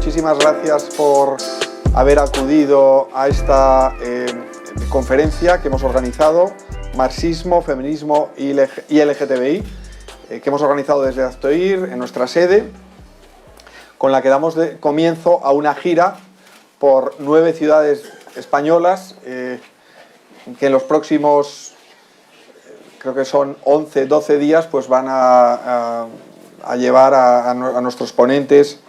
muchísimas gracias por haber acudido a esta conferencia que hemos organizado, Marxismo, Feminismo y LGTBI, que hemos organizado desde Aztoir, en nuestra sede, con la que damos comienzo a una gira por 9 ciudades españolas, que en los próximos, creo que son 11, 12 días, pues van a llevar a nuestros ponentes,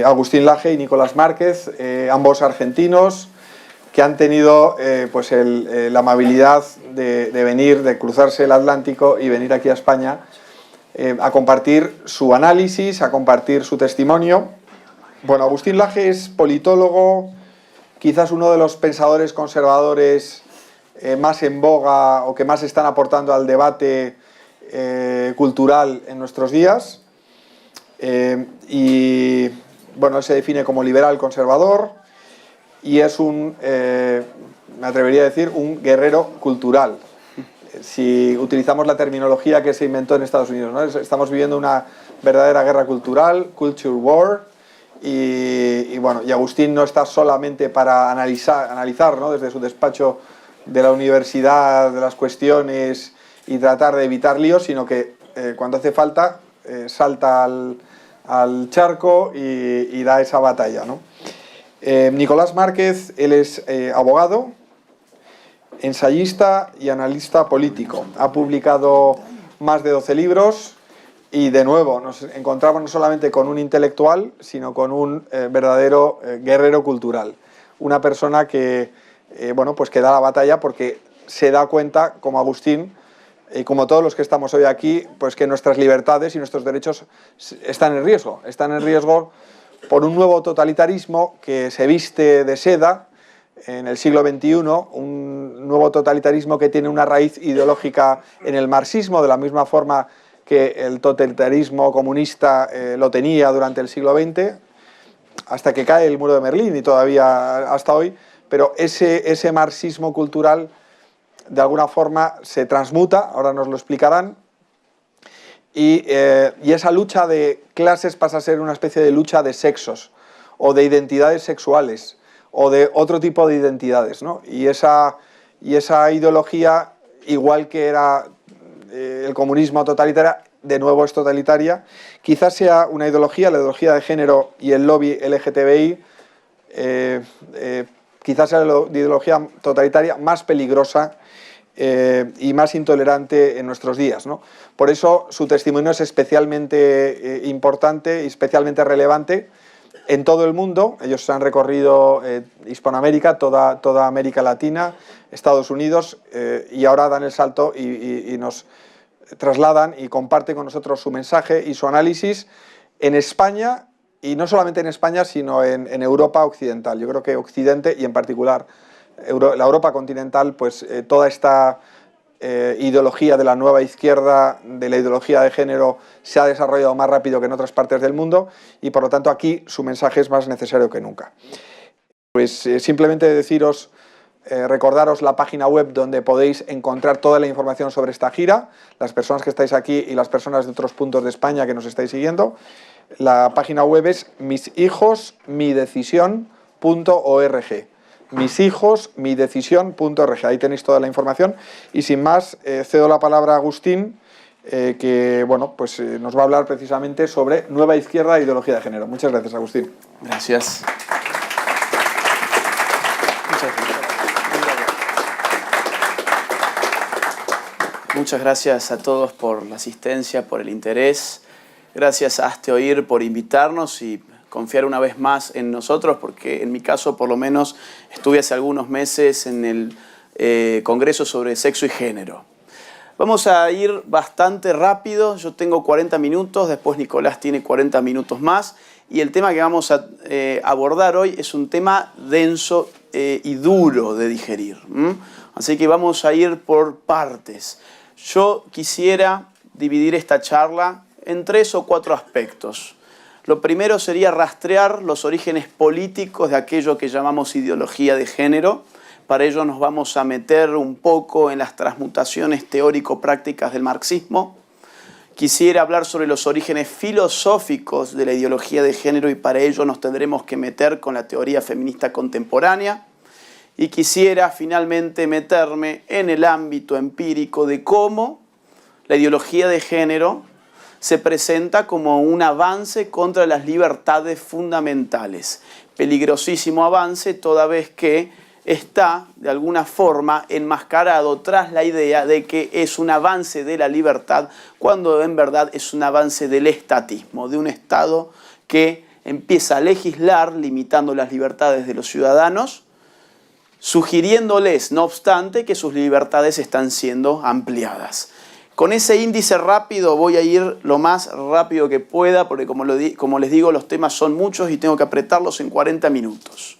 Agustín Laje y Nicolás Márquez, ambos argentinos, que han tenido pues la amabilidad de venir, de cruzarse el Atlántico y venir aquí a España a compartir su análisis, a compartir su testimonio. Bueno, Agustín Laje es politólogo, quizás uno de los pensadores conservadores más en boga o que más están aportando al debate cultural en nuestros días. Y bueno, él se define como liberal conservador y es me atrevería a decir, un guerrero cultural. Si utilizamos la terminología que se inventó en Estados Unidos, ¿no? Estamos viviendo una verdadera guerra cultural, culture war, y bueno, y Agustín no está solamente para analizar, ¿no?, desde su despacho de la universidad de las cuestiones y tratar de evitar líos, sino que cuando hace falta salta al charco y da esa batalla, ¿no? Nicolás Márquez, él es abogado, ensayista y analista político. Ha publicado más de 12 libros y, de nuevo, nos encontramos no solamente con un intelectual, sino con un verdadero guerrero cultural. Una persona que, bueno, pues que da la batalla porque se da cuenta, como Agustín, y como todos los que estamos hoy aquí, pues que nuestras libertades y nuestros derechos están en riesgo por un nuevo totalitarismo que se viste de seda en el siglo XXI, un nuevo totalitarismo que tiene una raíz ideológica en el marxismo, de la misma forma que el totalitarismo comunista lo tenía durante el siglo XX, hasta que cae el muro de Berlín y todavía hasta hoy, pero ese marxismo cultural de alguna forma se transmuta, ahora nos lo explicarán, y esa lucha de clases pasa a ser una especie de lucha de sexos o de identidades sexuales o de otro tipo de identidades, ¿no? Y esa ideología, igual que era el comunismo totalitario, de nuevo es totalitaria. Quizás sea una ideología, la ideología de género y el lobby LGTBI, quizás sea la ideología totalitaria más peligrosa y más intolerante en nuestros días, ¿no? Por eso su testimonio es especialmente importante y especialmente relevante en todo el mundo. Ellos han recorrido Hispanoamérica, toda América Latina, Estados Unidos, y ahora dan el salto y nos trasladan y comparten con nosotros su mensaje y su análisis en España, y no solamente en España, sino en Europa occidental. Yo creo que Occidente, y en particular la Europa continental, pues toda esta ideología de la nueva izquierda, de la ideología de género, se ha desarrollado más rápido que en otras partes del mundo, y por lo tanto aquí su mensaje es más necesario que nunca. Pues simplemente deciros, recordaros la página web donde podéis encontrar toda la información sobre esta gira, las personas que estáis aquí y las personas de otros puntos de España que nos estáis siguiendo. La página web es mishijosmidecisión.org. mishijosmidecisión.org. Ahí tenéis toda la información. Y sin más, cedo la palabra a Agustín, que bueno, pues nos va a hablar precisamente sobre nueva izquierda e ideología de género. Muchas gracias, Agustín. Gracias. Muchas gracias a todos por la asistencia, por el interés. Gracias a Aztoir por invitarnos y confiar una vez más en nosotros, porque en mi caso, por lo menos, estuve hace algunos meses en el Congreso sobre Sexo y Género. Vamos a ir bastante rápido. Yo tengo 40 minutos, después Nicolás tiene 40 minutos más, y el tema que vamos a abordar hoy es un tema denso y duro de digerir. Así que vamos a ir por partes. Yo quisiera dividir esta charla en 3 o 4 aspectos. Lo primero sería rastrear los orígenes políticos de aquello que llamamos ideología de género. Para ello nos vamos a meter un poco en las transmutaciones teórico-prácticas del marxismo. Quisiera hablar sobre los orígenes filosóficos de la ideología de género y para ello nos tendremos que meter con la teoría feminista contemporánea. Y quisiera finalmente meterme en el ámbito empírico de cómo la ideología de género se presenta como un avance contra las libertades fundamentales. Peligrosísimo avance toda vez que está de alguna forma enmascarado tras la idea de que es un avance de la libertad, cuando en verdad es un avance del estatismo, de un Estado que empieza a legislar limitando las libertades de los ciudadanos, sugiriéndoles, no obstante, que sus libertades están siendo ampliadas. Con ese índice rápido voy a ir lo más rápido que pueda, porque como les digo, los temas son muchos y tengo que apretarlos en 40 minutos.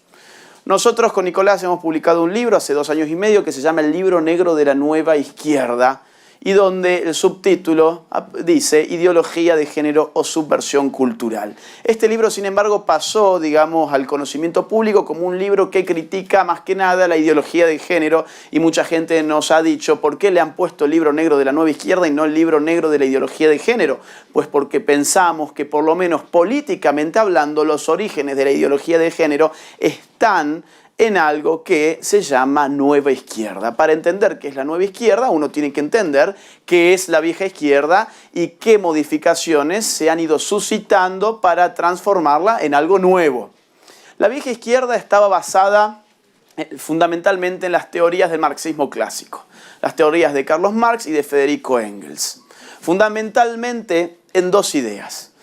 Nosotros con Nicolás hemos publicado un libro hace 2 años y medio que se llama El Libro Negro de la Nueva Izquierda, y donde el subtítulo dice Ideología de género o subversión cultural. Este libro, sin embargo, pasó, digamos, al conocimiento público como un libro que critica más que nada la ideología de género, y mucha gente nos ha dicho ¿por qué le han puesto el Libro Negro de la Nueva Izquierda y no el Libro Negro de la Ideología de género? Pues porque pensamos que por lo menos políticamente hablando los orígenes de la ideología de género están en algo que se llama nueva izquierda. Para entender qué es la nueva izquierda, uno tiene que entender qué es la vieja izquierda y qué modificaciones se han ido suscitando para transformarla en algo nuevo. La vieja izquierda estaba basada fundamentalmente en las teorías del marxismo clásico, las teorías de Carlos Marx y de Federico Engels, fundamentalmente en 2 ideas.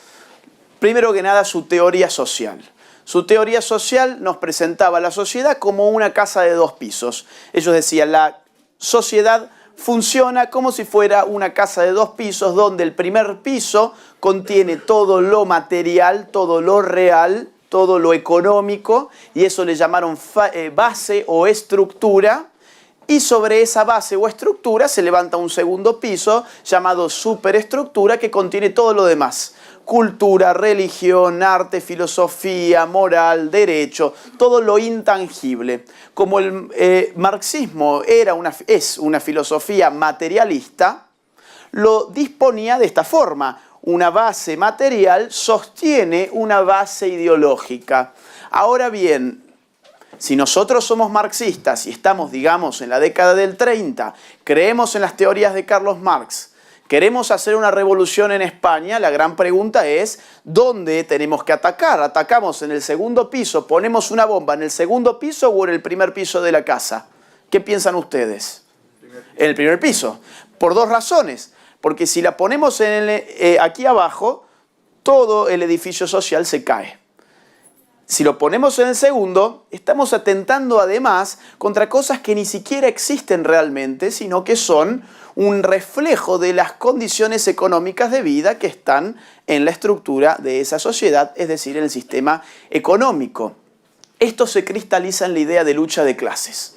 Primero que nada, su teoría social. Su teoría social nos presentaba a la sociedad como una casa de 2 pisos. Ellos decían, la sociedad funciona como si fuera una casa de 2 pisos, donde el primer piso contiene todo lo material, todo lo real, todo lo económico, y eso le llamaron base o estructura, y sobre esa base o estructura se levanta un segundo piso llamado superestructura que contiene todo lo demás. Cultura, religión, arte, filosofía, moral, derecho, todo lo intangible. Como el marxismo es una filosofía materialista, lo disponía de esta forma. Una base material sostiene una base ideológica. Ahora bien, si nosotros somos marxistas y estamos, digamos, en la década del 30, creemos en las teorías de Carlos Marx, queremos hacer una revolución en España, la gran pregunta es, ¿dónde tenemos que atacar? ¿Atacamos en el segundo piso, ponemos una bomba en el segundo piso o en el primer piso de la casa? ¿Qué piensan ustedes? En el primer piso. Por 2 razones. Porque si la ponemos aquí abajo, todo el edificio social se cae. Si lo ponemos en el segundo, estamos atentando además contra cosas que ni siquiera existen realmente, sino que son un reflejo de las condiciones económicas de vida que están en la estructura de esa sociedad, es decir, en el sistema económico. Esto se cristaliza en la idea de lucha de clases.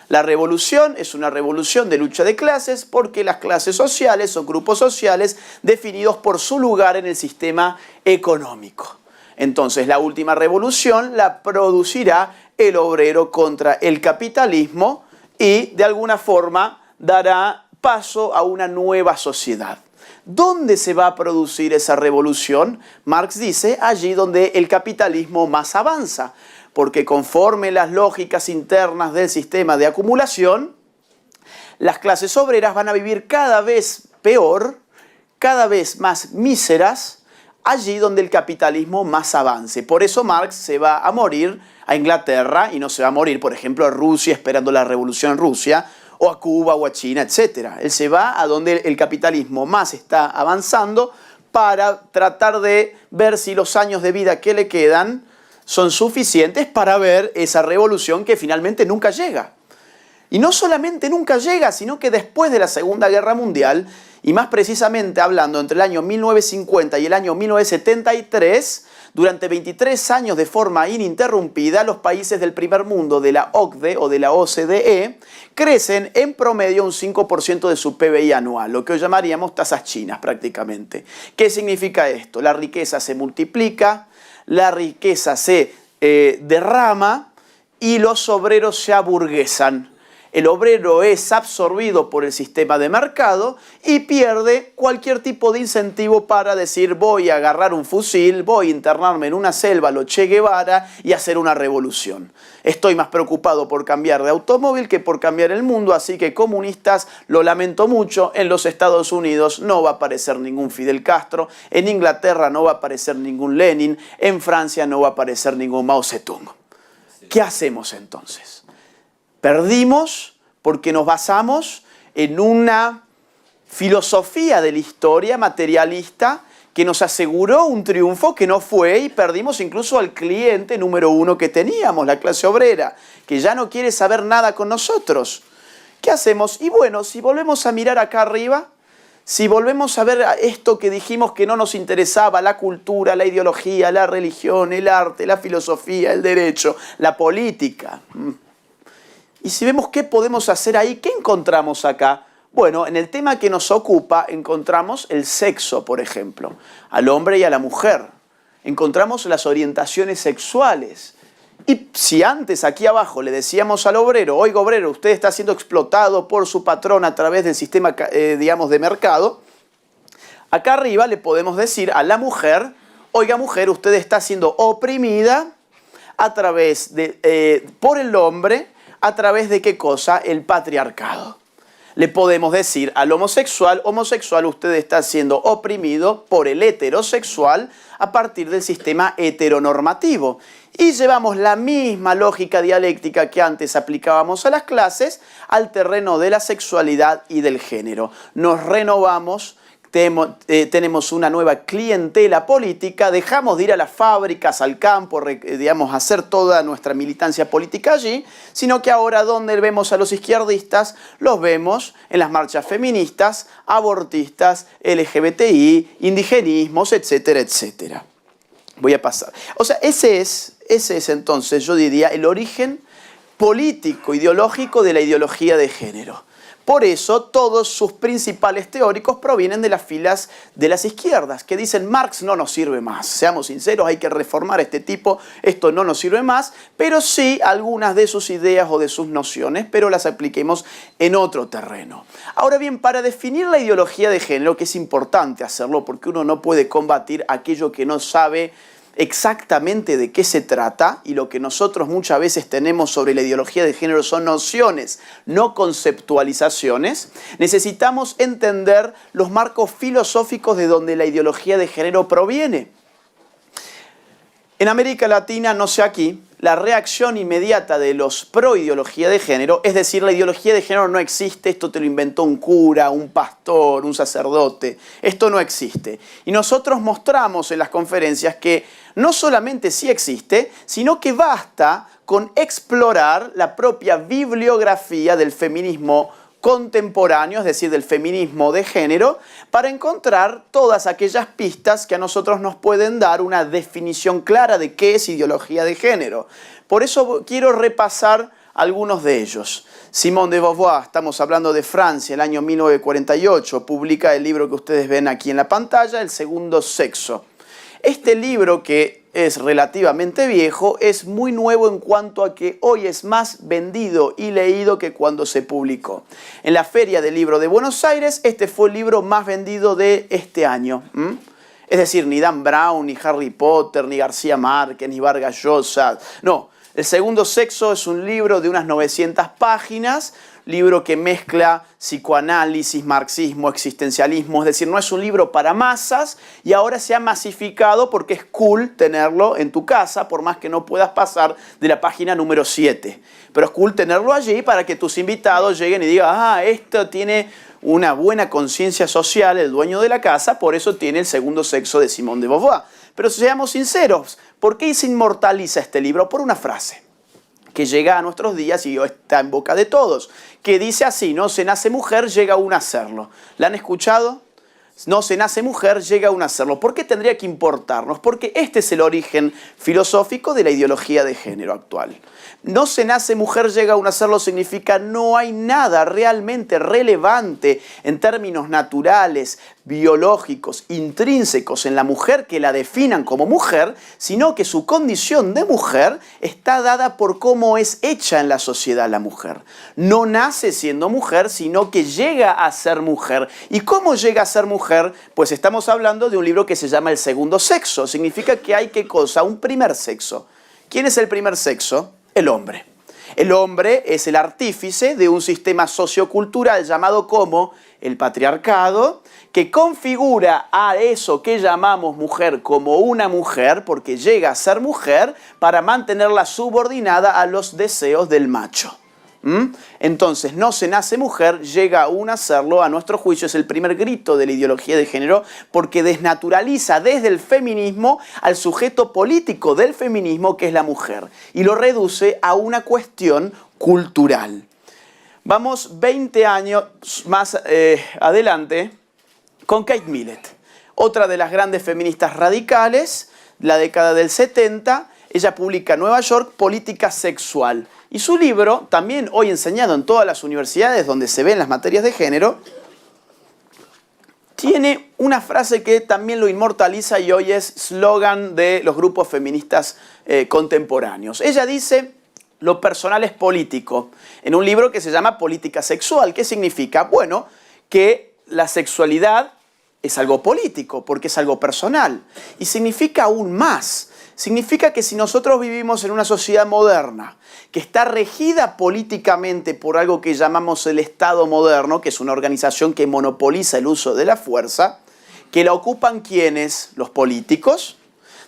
La revolución es una revolución de lucha de clases porque las clases sociales son grupos sociales definidos por su lugar en el sistema económico. Entonces, la última revolución la producirá el obrero contra el capitalismo y, de alguna forma, dará paso a una nueva sociedad. ¿Dónde se va a producir esa revolución? Marx dice, allí donde el capitalismo más avanza, porque conforme las lógicas internas del sistema de acumulación, las clases obreras van a vivir cada vez peor, cada vez más míseras, allí donde el capitalismo más avance. Por eso Marx se va a morir a Inglaterra y no se va a morir, por ejemplo, a Rusia esperando la revolución en Rusia, o a Cuba o a China, etc. Él se va a donde el capitalismo más está avanzando para tratar de ver si los años de vida que le quedan son suficientes para ver esa revolución que finalmente nunca llega. Y no solamente nunca llega, sino que después de la Segunda Guerra Mundial, y más precisamente hablando entre el año 1950 y el año 1973, durante 23 años de forma ininterrumpida, los países del primer mundo de la OCDE o de la OCDE crecen en promedio un 5% de su PBI anual, lo que hoy llamaríamos tasas chinas prácticamente. ¿Qué significa esto? La riqueza se multiplica, la riqueza se derrama y los obreros se aburguesan. el obrero es absorbido por el sistema de mercado y pierde cualquier tipo de incentivo para decir voy a agarrar un fusil, voy a internarme en una selva, lo Che Guevara y hacer una revolución. Estoy más preocupado por cambiar de automóvil que por cambiar el mundo, así que comunistas, lo lamento mucho, en los Estados Unidos no va a aparecer ningún Fidel Castro, en Inglaterra no va a aparecer ningún Lenin, en Francia no va a aparecer ningún Mao Zedong. ¿Qué hacemos entonces? Perdimos porque nos basamos en una filosofía de la historia materialista que nos aseguró un triunfo que no fue y perdimos incluso al cliente número uno que teníamos, la clase obrera, que ya no quiere saber nada con nosotros. ¿Qué hacemos? Y bueno, si volvemos a mirar acá arriba, si volvemos a ver esto que dijimos que no nos interesaba, la cultura, la ideología, la religión, el arte, la filosofía, el derecho, la política. Y si vemos qué podemos hacer ahí, ¿qué encontramos acá? Bueno, en el tema que nos ocupa encontramos el sexo, por ejemplo, al hombre y a la mujer. Encontramos las orientaciones sexuales. Y si antes aquí abajo le decíamos al obrero, oiga obrero, usted está siendo explotado por su patrón a través del sistema, digamos, de mercado, acá arriba le podemos decir a la mujer, oiga mujer, usted está siendo oprimida a través de, por el hombre, ¿a través de qué cosa? El patriarcado. Le podemos decir al homosexual, homosexual, usted está siendo oprimido por el heterosexual a partir del sistema heteronormativo. Y llevamos la misma lógica dialéctica que antes aplicábamos a las clases al terreno de la sexualidad y del género. Nos renovamos. Tenemos una nueva clientela política, dejamos de ir a las fábricas, al campo, digamos, hacer toda nuestra militancia política allí, sino que ahora donde vemos a los izquierdistas, los vemos en las marchas feministas, abortistas, LGBTI, indigenismos, etcétera, etcétera. Voy a pasar. O sea, ese es entonces, yo diría, el origen político, ideológico de la ideología de género. Por eso todos sus principales teóricos provienen de las filas de las izquierdas, que dicen Marx no nos sirve más. Seamos sinceros, hay que reformar a este tipo, esto no nos sirve más, pero sí algunas de sus ideas o de sus nociones, pero las apliquemos en otro terreno. Ahora bien, para definir la ideología de género, que es importante hacerlo porque uno no puede combatir aquello que no sabe exactamente de qué se trata, y lo que nosotros muchas veces tenemos sobre la ideología de género son nociones, no conceptualizaciones, necesitamos entender los marcos filosóficos de donde la ideología de género proviene. En América Latina, no sé aquí, la reacción inmediata de los pro ideología de género, es decir, la ideología de género no existe, esto te lo inventó un cura, un pastor, un sacerdote, esto no existe. Y nosotros mostramos en las conferencias que no solamente sí existe, sino que basta con explorar la propia bibliografía del feminismo contemporáneo, es decir, del feminismo de género, para encontrar todas aquellas pistas que a nosotros nos pueden dar una definición clara de qué es ideología de género. Por eso quiero repasar algunos de ellos. Simone de Beauvoir, estamos hablando de Francia, el año 1948, publica el libro que ustedes ven aquí en la pantalla, El segundo sexo. Este libro, que es relativamente viejo, es muy nuevo en cuanto a que hoy es más vendido y leído que cuando se publicó. En la Feria del Libro de Buenos Aires, este fue el libro más vendido de este año. Es decir, ni Dan Brown, ni Harry Potter, ni García Márquez, ni Vargas Llosa. No, El segundo sexo es un libro de unas 900 páginas, libro que mezcla psicoanálisis, marxismo, existencialismo, es decir, no es un libro para masas y ahora se ha masificado porque es cool tenerlo en tu casa, por más que no puedas pasar de la página número 7. Pero es cool tenerlo allí para que tus invitados lleguen y digan, ah, esto tiene una buena conciencia social, el dueño de la casa, por eso tiene El segundo sexo de Simone de Beauvoir. Pero seamos sinceros, ¿por qué se inmortaliza este libro? Por una frase que llega a nuestros días y está en boca de todos, que dice así, ¿no? Se nace mujer, llega uno a serlo. ¿La han escuchado? no se nace mujer, llega uno a serlo. ¿Por qué tendría que importarnos? Porque este es el origen filosófico de la ideología de género actual. No se nace mujer, llega uno a serlo significa no hay nada realmente relevante en términos naturales, biológicos, intrínsecos en la mujer que la definan como mujer, sino que su condición de mujer está dada por cómo es hecha en la sociedad la mujer. No nace siendo mujer, sino que llega a ser mujer. ¿Y cómo llega a ser mujer? Pues estamos hablando de un libro que se llama El segundo sexo. Significa que hay, ¿qué cosa? Un primer sexo. ¿Quién es el primer sexo? El hombre. El hombre es el artífice de un sistema sociocultural llamado como el patriarcado, que configura a eso que llamamos mujer como una mujer, porque llega a ser mujer, para mantenerla subordinada a los deseos del macho. Entonces, no se nace mujer, llega uno a serlo, a nuestro juicio es el primer grito de la ideología de género, porque desnaturaliza desde el feminismo al sujeto político del feminismo, que es la mujer, y lo reduce a una cuestión cultural. Vamos 20 años más adelante con Kate Millett, otra de las grandes feministas radicales, la década del 70, ella publica en Nueva York Política Sexual. Y su libro, también hoy enseñado en todas las universidades donde se ven las materias de género, tiene una frase que también lo inmortaliza y hoy es slogan de los grupos feministas contemporáneos. Ella dice: lo personal es político, en un libro que se llama Política Sexual. ¿Qué significa? Bueno, que la sexualidad es algo político, porque es algo personal. Y significa aún más. Significa que si nosotros vivimos en una sociedad moderna, que está regida políticamente por algo que llamamos el Estado moderno, que es una organización que monopoliza el uso de la fuerza, que la ocupan ¿quiénes? Los políticos.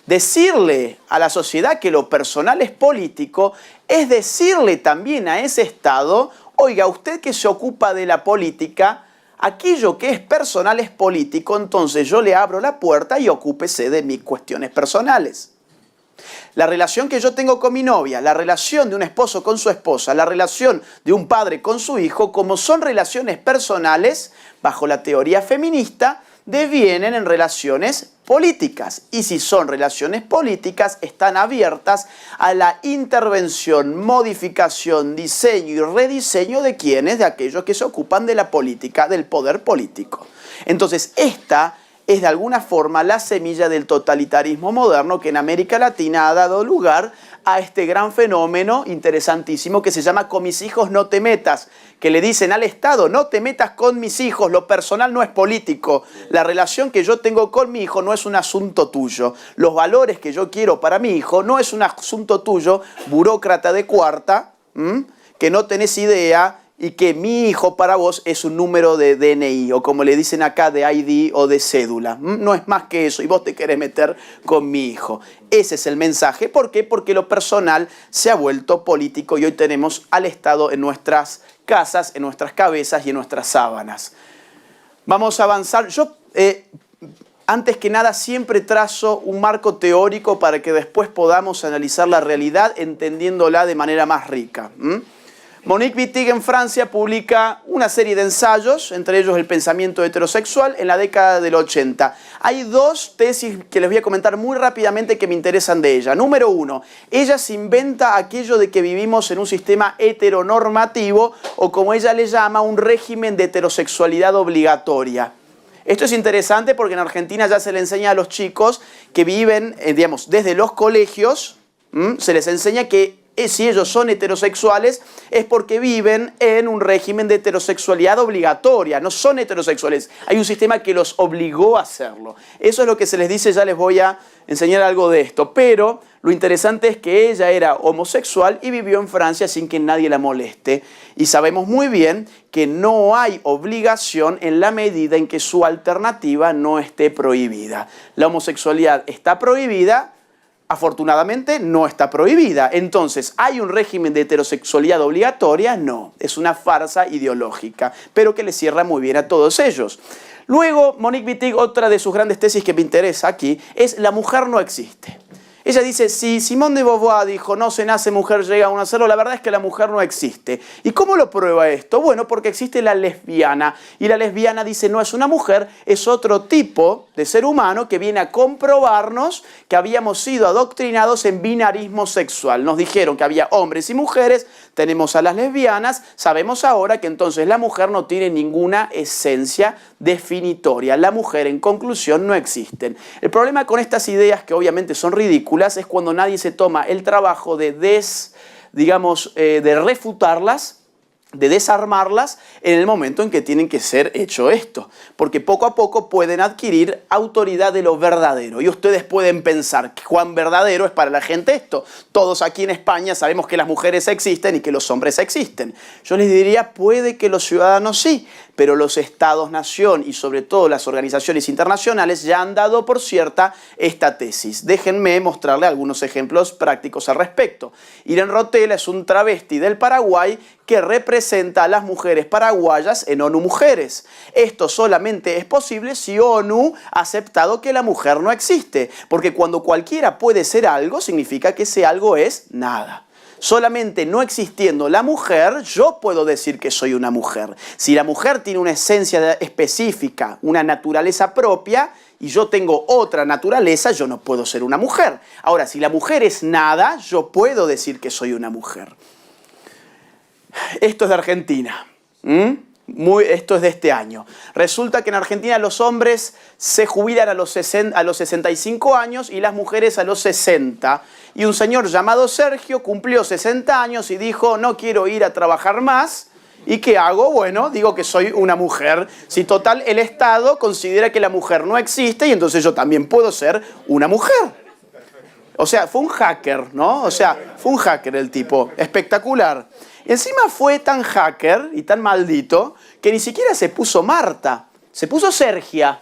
Decirle a la sociedad que lo personal es político es decirle también a ese Estado: oiga, usted que se ocupa de la política, aquello que es personal es político, entonces yo le abro la puerta y ocúpese de mis cuestiones personales. La relación que yo tengo con mi novia, la relación de un esposo con su esposa, la relación de un padre con su hijo, como son relaciones personales, bajo la teoría feminista, devienen en relaciones políticas. Y si son relaciones políticas, están abiertas a la intervención, modificación, diseño y rediseño de quienes, de aquellos que se ocupan de la política, del poder político. Entonces, esta es de alguna forma la semilla del totalitarismo moderno que en América Latina ha dado lugar a este gran fenómeno interesantísimo que se llama "con mis hijos no te metas", que le dicen al Estado: no te metas con mis hijos, lo personal no es político, la relación que yo tengo con mi hijo no es un asunto tuyo, los valores que yo quiero para mi hijo no es un asunto tuyo, burócrata de cuarta, que no tenés idea, y que mi hijo para vos es un número de DNI, o como le dicen acá, de ID o de cédula. No es más que eso, y vos te querés meter con mi hijo. Ese es el mensaje. ¿Por qué? Porque lo personal se ha vuelto político y hoy tenemos al Estado en nuestras casas, en nuestras cabezas y en nuestras sábanas. Vamos a avanzar. Yo, antes que nada, siempre trazo un marco teórico para que después podamos analizar la realidad entendiéndola de manera más rica. Monique Wittig en Francia publica una serie de ensayos, entre ellos El pensamiento heterosexual, en la década del 80. Hay dos tesis que les voy a comentar muy rápidamente que me interesan de ella. Número uno, ella se inventa aquello de que vivimos en un sistema heteronormativo, o como ella le llama, un régimen de heterosexualidad obligatoria. Esto es interesante porque en Argentina ya se le enseña a los chicos que viven, digamos, desde los colegios, se les enseña que si ellos son heterosexuales es porque viven en un régimen de heterosexualidad obligatoria, no son heterosexuales. Hay un sistema que los obligó a hacerlo. Eso es lo que se les dice, ya les voy a enseñar algo de esto. Pero lo interesante es que ella era homosexual y vivió en Francia sin que nadie la moleste. Y sabemos muy bien que no hay obligación en la medida en que su alternativa no esté prohibida. La homosexualidad está prohibida. Afortunadamente no está prohibida. Entonces, ¿hay un régimen de heterosexualidad obligatoria? No, es una farsa ideológica, pero que le cierra muy bien a todos ellos. Luego, Monique Wittig, otra de sus grandes tesis que me interesa aquí, es la mujer no existe. Ella dice, si Simone de Beauvoir dijo, no se nace mujer, llega a un hacerlo, la verdad es que la mujer no existe. ¿Y cómo lo prueba esto? Bueno, porque existe la lesbiana. Y la lesbiana dice, no es una mujer, es otro tipo de ser humano que viene a comprobarnos que habíamos sido adoctrinados en binarismo sexual. Nos dijeron que había hombres y mujeres, tenemos a las lesbianas, sabemos ahora que entonces la mujer no tiene ninguna esencia definitoria. La mujer, en conclusión, no existe. El problema con estas ideas, que obviamente son ridículas, es cuando nadie se toma el trabajo de refutarlas, de desarmarlas en el momento en que tienen que ser hecho esto. Porque poco a poco pueden adquirir autoridad de lo verdadero. Y ustedes pueden pensar que cuán verdadero es para la gente esto. Todos aquí en España sabemos que las mujeres existen y que los hombres existen. Yo les diría, puede que los ciudadanos sí, pero los estados-nación y sobre todo las organizaciones internacionales ya han dado por cierta esta tesis. Déjenme mostrarle algunos ejemplos prácticos al respecto. Irene Rotella es un travesti del Paraguay que representa a las mujeres paraguayas en ONU Mujeres. Esto solamente es posible si ONU ha aceptado que la mujer no existe, porque cuando cualquiera puede ser algo, significa que ese algo es nada. Solamente no existiendo la mujer, yo puedo decir que soy una mujer. Si la mujer tiene una esencia específica, una naturaleza propia, y yo tengo otra naturaleza, yo no puedo ser una mujer. Ahora, si la mujer es nada, yo puedo decir que soy una mujer. Esto es de Argentina. Esto es de este año. Resulta que en Argentina los hombres se jubilan a los 65 años y las mujeres a los 60. Y un señor llamado Sergio cumplió 60 años y dijo, no quiero ir a trabajar más. ¿Y qué hago? Bueno, digo que soy una mujer. Si total el Estado considera que la mujer no existe y entonces yo también puedo ser una mujer. O sea, fue un hacker, ¿no? O sea, fue un hacker el tipo. Espectacular. Encima fue tan hacker y tan maldito que ni siquiera se puso Marta, se puso Sergia.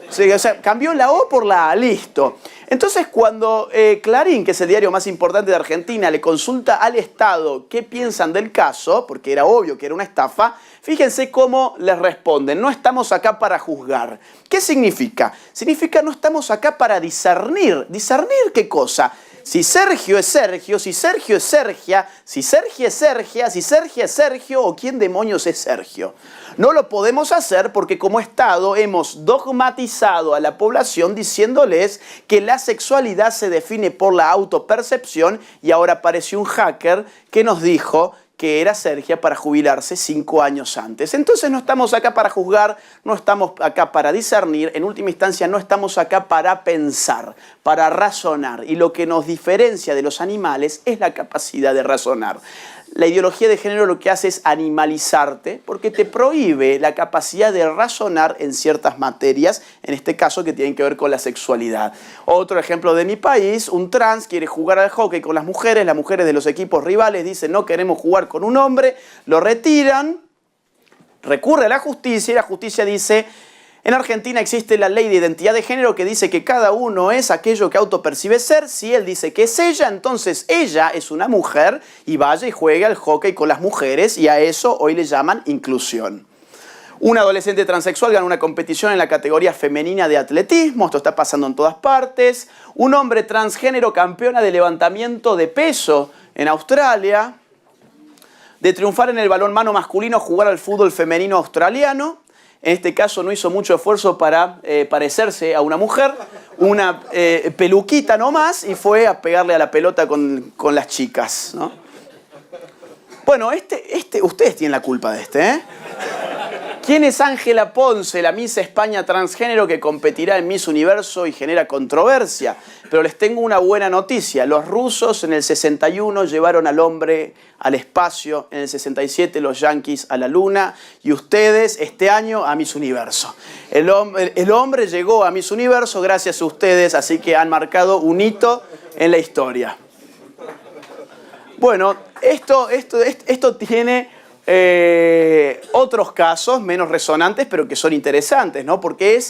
O sea, cambió la O por la A, listo. Entonces cuando Clarín, que es el diario más importante de Argentina, le consulta al Estado qué piensan del caso, porque era obvio que era una estafa, fíjense cómo les responden, no estamos acá para juzgar. ¿Qué significa? Significa no estamos acá para discernir. ¿Discernir qué cosa? Si Sergio es Sergio, si Sergio es Sergia, si Sergia es Sergia, si Sergia es Sergio o quién demonios es Sergio. No lo podemos hacer porque como Estado hemos dogmatizado a la población diciéndoles que la sexualidad se define por la autopercepción y ahora apareció un hacker que nos dijo que era Sergia para jubilarse 5 años antes. Entonces no estamos acá para juzgar, no estamos acá para discernir, en última instancia no estamos acá para pensar, para razonar. Y lo que nos diferencia de los animales es la capacidad de razonar. La ideología de género lo que hace es animalizarte porque te prohíbe la capacidad de razonar en ciertas materias, en este caso que tienen que ver con la sexualidad. Otro ejemplo de mi país, un trans quiere jugar al hockey con las mujeres de los equipos rivales dicen no queremos jugar con un hombre, lo retiran, recurre a la justicia y la justicia dice en Argentina existe la ley de identidad de género que dice que cada uno es aquello que autopercibe ser. Si él dice que es ella, entonces ella es una mujer y vaya y juegue al hockey con las mujeres y a eso hoy le llaman inclusión. Un adolescente transexual gana una competición en la categoría femenina de atletismo, esto está pasando en todas partes. Un hombre transgénero campeona de levantamiento de peso en Australia. De triunfar en el balonmano masculino, jugar al fútbol femenino australiano. En este caso no hizo mucho esfuerzo para parecerse a una mujer, una peluquita nomás y fue a pegarle a la pelota con las chicas, ¿no? Bueno, ustedes tienen la culpa de ¿eh? ¿Quién es Ángela Ponce, la Miss España transgénero que competirá en Miss Universo y genera controversia? Pero les tengo una buena noticia. Los rusos en el 61 llevaron al hombre al espacio, en el 67 los yanquis a la luna y ustedes este año a Miss Universo. El hombre llegó a Miss Universo gracias a ustedes, así que han marcado un hito en la historia. Bueno, esto tiene otros casos menos resonantes, pero que son interesantes, ¿no? Porque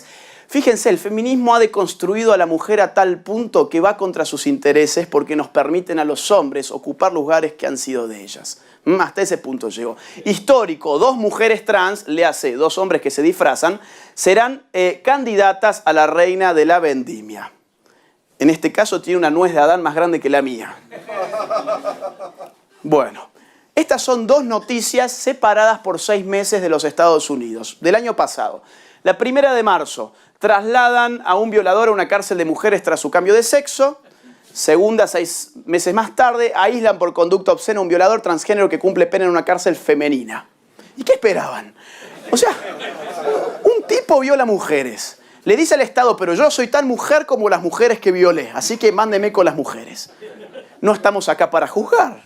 fíjense, el feminismo ha deconstruido a la mujer a tal punto que va contra sus intereses porque nos permiten a los hombres ocupar lugares que han sido de ellas. Hasta ese punto llegó. Histórico, 2 mujeres trans, le hace 2 hombres que se disfrazan, serán candidatas a la reina de la vendimia. en este caso tiene una nuez de Adán más grande que la mía. Bueno, estas son dos noticias separadas por 6 meses de los Estados Unidos, del año pasado. La primera de marzo, trasladan a un violador a una cárcel de mujeres tras su cambio de sexo. Segunda, 6 meses más tarde, aíslan por conducta obscena a un violador transgénero que cumple pena en una cárcel femenina. ¿Y qué esperaban? O sea, un tipo viola mujeres. Le dice al Estado, pero yo soy tan mujer como las mujeres que violé, así que mándeme con las mujeres. No estamos acá para juzgar.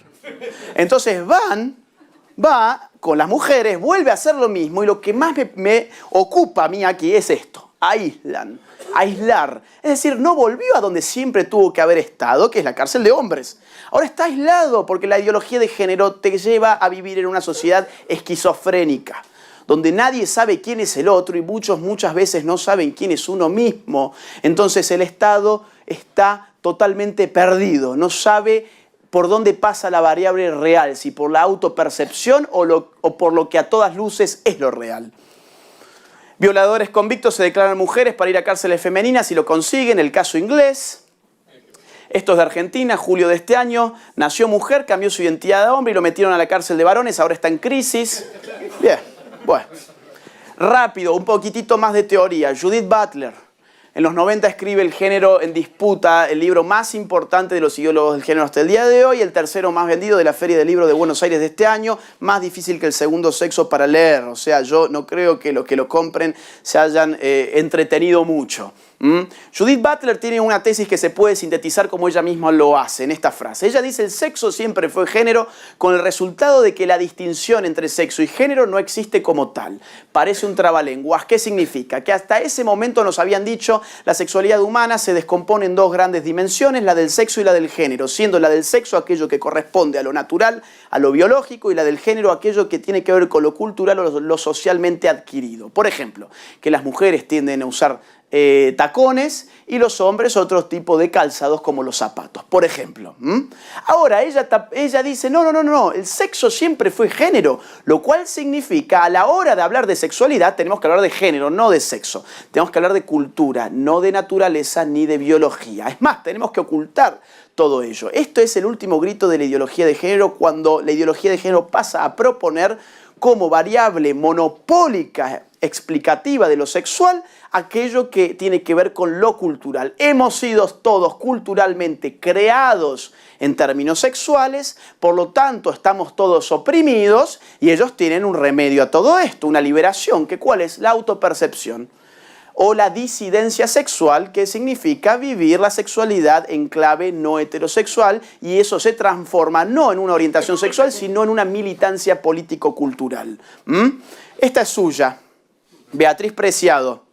Entonces va con las mujeres, vuelve a hacer lo mismo, y lo que más me ocupa a mí aquí es esto: aislar. Es decir, no volvió a donde siempre tuvo que haber estado, que es la cárcel de hombres. Ahora está aislado porque la ideología de género te lleva a vivir en una sociedad esquizofrénica, donde nadie sabe quién es el otro y muchas veces no saben quién es uno mismo. Entonces el Estado está totalmente perdido, no sabe por dónde pasa la variable real, si por la autopercepción o por lo que a todas luces es lo real. Violadores convictos se declaran mujeres para ir a cárceles femeninas y lo consiguen, el caso inglés. Esto es de Argentina, julio de este año. Nació mujer, cambió su identidad de hombre y lo metieron a la cárcel de varones, ahora está en crisis. Bien, bueno. Rápido, un poquitito más de teoría. Judith Butler. En los 90 escribe El género en disputa, el libro más importante de los ideólogos del género hasta el día de hoy, el tercero más vendido de la Feria del Libro de Buenos Aires de este año, más difícil que el segundo sexo para leer. O sea, yo no creo que los que lo compren se hayan entretenido mucho. Judith Butler tiene una tesis que se puede sintetizar como ella misma lo hace en esta frase. Ella dice: el sexo siempre fue género, con el resultado de que la distinción entre sexo y género no existe como tal. Parece un trabalenguas. ¿Qué significa? Que hasta ese momento nos habían dicho la sexualidad humana se descompone en dos grandes dimensiones, la del sexo y la del género, siendo la del sexo aquello que corresponde a lo natural, a lo biológico, y la del género aquello que tiene que ver con lo cultural o lo socialmente adquirido. Por ejemplo, que las mujeres tienden a usar tacones y los hombres otro tipo de calzados como los zapatos, por ejemplo. Ahora ella dice, no, el sexo siempre fue género, lo cual significa a la hora de hablar de sexualidad tenemos que hablar de género, no de sexo. Tenemos que hablar de cultura, no de naturaleza ni de biología. Es más, tenemos que ocultar todo ello. Esto es el último grito de la ideología de género, cuando la ideología de género pasa a proponer como variable monopólica explicativa de lo sexual aquello que tiene que ver con lo cultural. Hemos sido todos culturalmente creados en términos sexuales, por lo tanto estamos todos oprimidos y ellos tienen un remedio a todo esto, una liberación, que ¿cuál es? La autopercepción o la disidencia sexual, que significa vivir la sexualidad en clave no heterosexual, y eso se transforma no en una orientación sexual, sino en una militancia político-cultural. Esta es suya, Beatriz Preciado,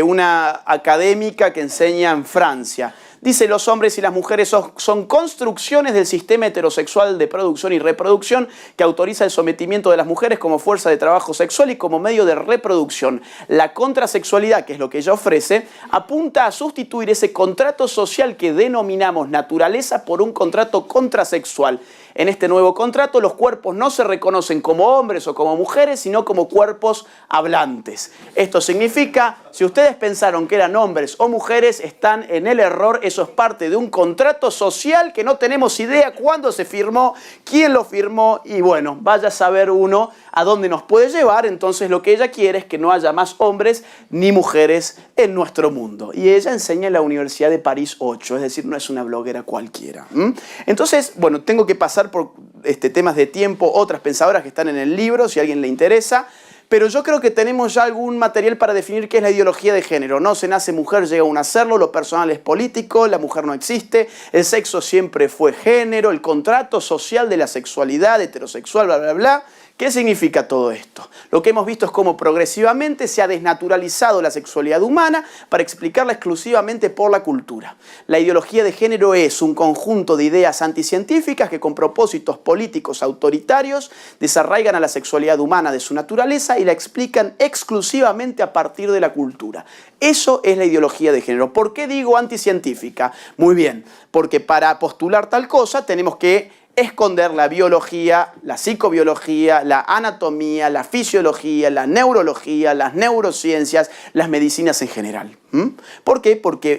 una académica que enseña en Francia. Dice: los hombres y las mujeres son construcciones del sistema heterosexual de producción y reproducción que autoriza el sometimiento de las mujeres como fuerza de trabajo sexual y como medio de reproducción. La contrasexualidad, que es lo que ella ofrece, apunta a sustituir ese contrato social que denominamos naturaleza por un contrato contrasexual. En este nuevo contrato, los cuerpos no se reconocen como hombres o como mujeres, sino como cuerpos hablantes. Esto significa, si ustedes pensaron que eran hombres o mujeres, están en el error. Eso es parte de un contrato social que no tenemos idea cuándo se firmó, quién lo firmó, y bueno, vaya a saber uno a dónde nos puede llevar. Entonces lo que ella quiere es que no haya más hombres ni mujeres en nuestro mundo. Y ella enseña en la Universidad de París 8, es decir, no es una bloguera cualquiera. Entonces, bueno, tengo que pasar por temas de tiempo, otras pensadoras que están en el libro, si a alguien le interesa. Pero yo creo que tenemos ya algún material para definir qué es la ideología de género. No se nace mujer, llega a hacerlo, lo personal es político, la mujer no existe, el sexo siempre fue género, el contrato social de la sexualidad, heterosexual, bla, bla, bla. ¿Qué significa todo esto? Lo que hemos visto es cómo progresivamente se ha desnaturalizado la sexualidad humana para explicarla exclusivamente por la cultura. La ideología de género es un conjunto de ideas anticientíficas que con propósitos políticos autoritarios desarraigan a la sexualidad humana de su naturaleza y la explican exclusivamente a partir de la cultura. Eso es la ideología de género. ¿Por qué digo anticientífica? Muy bien, porque para postular tal cosa tenemos que esconder la biología, la psicobiología, la anatomía, la fisiología, la neurología, las neurociencias, las medicinas en general. ¿Por qué? Porque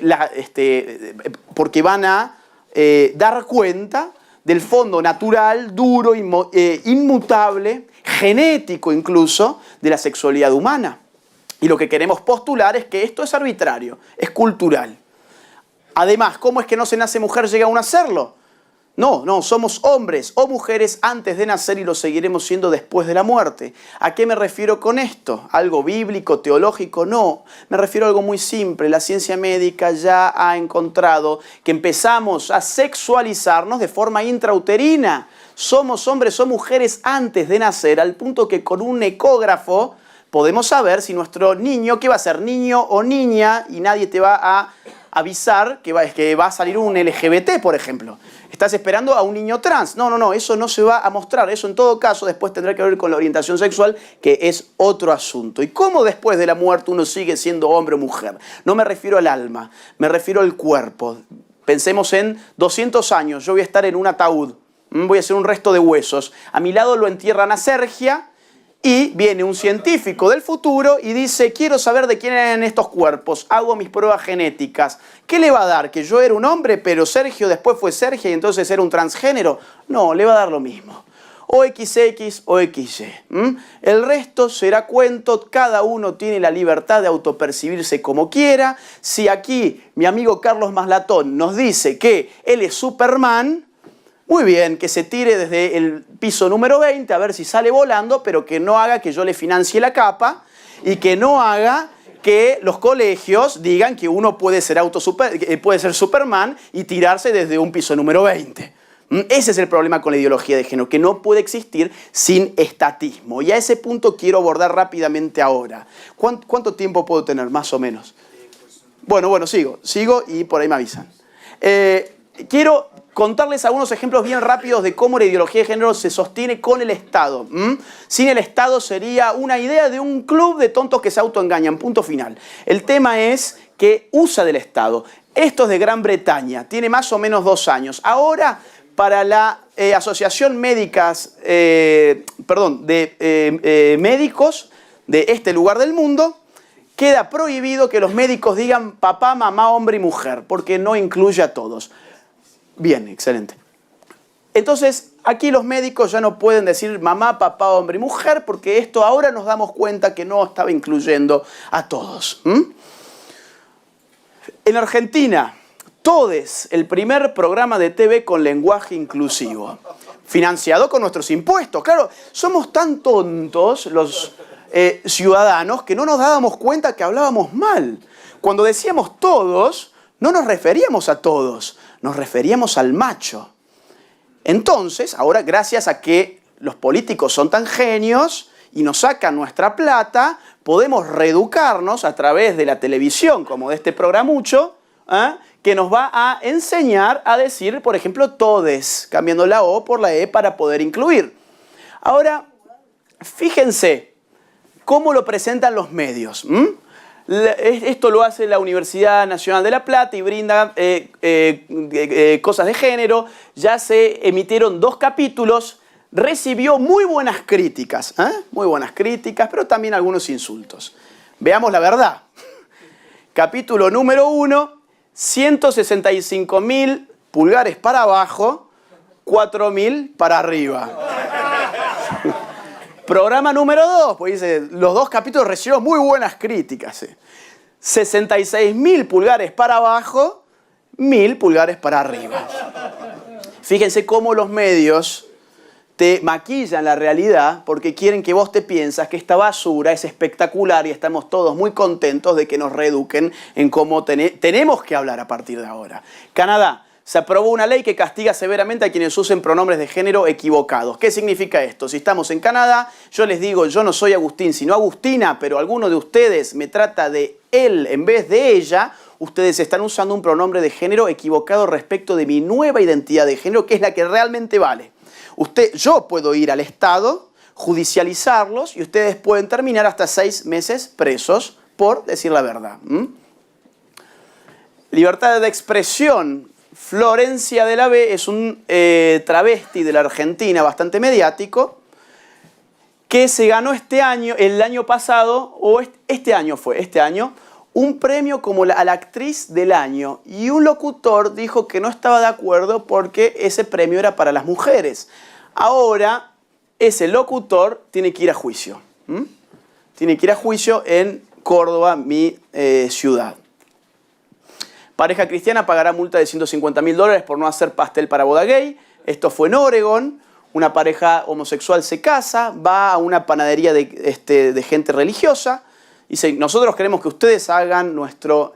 van a dar cuenta del fondo natural, duro, inmutable, genético incluso, de la sexualidad humana. Y lo que queremos postular es que esto es arbitrario, es cultural. Además, ¿cómo es que no se nace mujer, llega uno a serlo? No, somos hombres o mujeres antes de nacer y lo seguiremos siendo después de la muerte. ¿A qué me refiero con esto? ¿Algo bíblico, teológico? No, me refiero a algo muy simple. La ciencia médica ya ha encontrado que empezamos a sexualizarnos de forma intrauterina. Somos hombres o mujeres antes de nacer, al punto que con un ecógrafo podemos saber si nuestro niño, ¿qué va a ser? Niño o niña, y nadie te va a avisar que va a salir un LGBT, por ejemplo. Estás esperando a un niño trans. No, eso no se va a mostrar. Eso en todo caso después tendrá que ver con la orientación sexual, que es otro asunto. ¿Y cómo después de la muerte uno sigue siendo hombre o mujer? No me refiero al alma, me refiero al cuerpo. Pensemos en 200 años, yo voy a estar en un ataúd, voy a ser un resto de huesos. A mi lado lo entierran a Sergia, y viene un científico del futuro y dice, quiero saber de quién eran estos cuerpos, hago mis pruebas genéticas. ¿Qué le va a dar? ¿Que yo era un hombre, pero Sergio después fue Sergio y entonces era un transgénero? No, le va a dar lo mismo. O XX o XY. El resto será cuento, cada uno tiene la libertad de autopercibirse como quiera. Si aquí mi amigo Carlos Maslatón nos dice que él es Superman, muy bien, que se tire desde el piso número 20 a ver si sale volando, pero que no haga que yo le financie la capa y que no haga que los colegios digan que uno puede ser Superman y tirarse desde un piso número 20. Ese es el problema con la ideología de género, que no puede existir sin estatismo. Y a ese punto quiero abordar rápidamente ahora. ¿Cuánto tiempo puedo tener, más o menos? Bueno, sigo y por ahí me avisan. Quiero contarles algunos ejemplos bien rápidos de cómo la ideología de género se sostiene con el Estado. Sin el Estado sería una idea de un club de tontos que se autoengañan, punto final. El tema es que usa del Estado. Esto es de Gran Bretaña, tiene más o menos 2 años. Ahora, para la Asociación Médicos de Médicos de este lugar del mundo, queda prohibido que los médicos digan papá, mamá, hombre y mujer, porque no incluye a todos. Bien, excelente. Entonces, aquí los médicos ya no pueden decir mamá, papá, hombre y mujer, porque esto ahora nos damos cuenta que no estaba incluyendo a todos. En Argentina, Todes, el primer programa de TV con lenguaje inclusivo, financiado con nuestros impuestos. Claro, somos tan tontos los ciudadanos que no nos dábamos cuenta que hablábamos mal. Cuando decíamos todos, no nos referíamos a todos, nos referíamos al macho. Entonces, ahora gracias a que los políticos son tan genios y nos sacan nuestra plata, podemos reeducarnos a través de la televisión, como de este programucho, que nos va a enseñar a decir, por ejemplo, todes, cambiando la O por la E para poder incluir. Ahora, fíjense cómo lo presentan los medios. Esto lo hace la Universidad Nacional de La Plata y brinda cosas de género. Ya se emitieron 2 capítulos, recibió muy buenas críticas, pero también algunos insultos. Veamos la verdad. Capítulo número 1, 165.000 pulgares para abajo, 4.000 para arriba. Programa número 2, pues dice, los 2 capítulos recibieron muy buenas críticas. 66.000 pulgares para abajo, 1.000 pulgares para arriba. Fíjense cómo los medios te maquillan la realidad porque quieren que vos te piensas que esta basura es espectacular y estamos todos muy contentos de que nos reeduquen en cómo tenemos que hablar a partir de ahora. Canadá. Se aprobó una ley que castiga severamente a quienes usen pronombres de género equivocados. ¿Qué significa esto? Si estamos en Canadá, yo les digo, yo no soy Agustín, sino Agustina, pero alguno de ustedes me trata de él en vez de ella, ustedes están usando un pronombre de género equivocado respecto de mi nueva identidad de género, que es la que realmente vale. Yo puedo ir al Estado, judicializarlos, y ustedes pueden terminar hasta 6 meses presos por decir la verdad. Libertad de expresión. Florencia de la B es un travesti de la Argentina bastante mediático que se ganó el año pasado, o este año, un premio como a la actriz del año. Y un locutor dijo que no estaba de acuerdo porque ese premio era para las mujeres. Ahora, ese locutor tiene que ir a juicio. Tiene que ir a juicio en Córdoba, mi ciudad. Pareja cristiana pagará multa de $150.000 por no hacer pastel para boda gay. Esto fue en Oregón. Una pareja homosexual se casa, va a una panadería de gente religiosa. Dice, nosotros queremos que ustedes hagan nuestro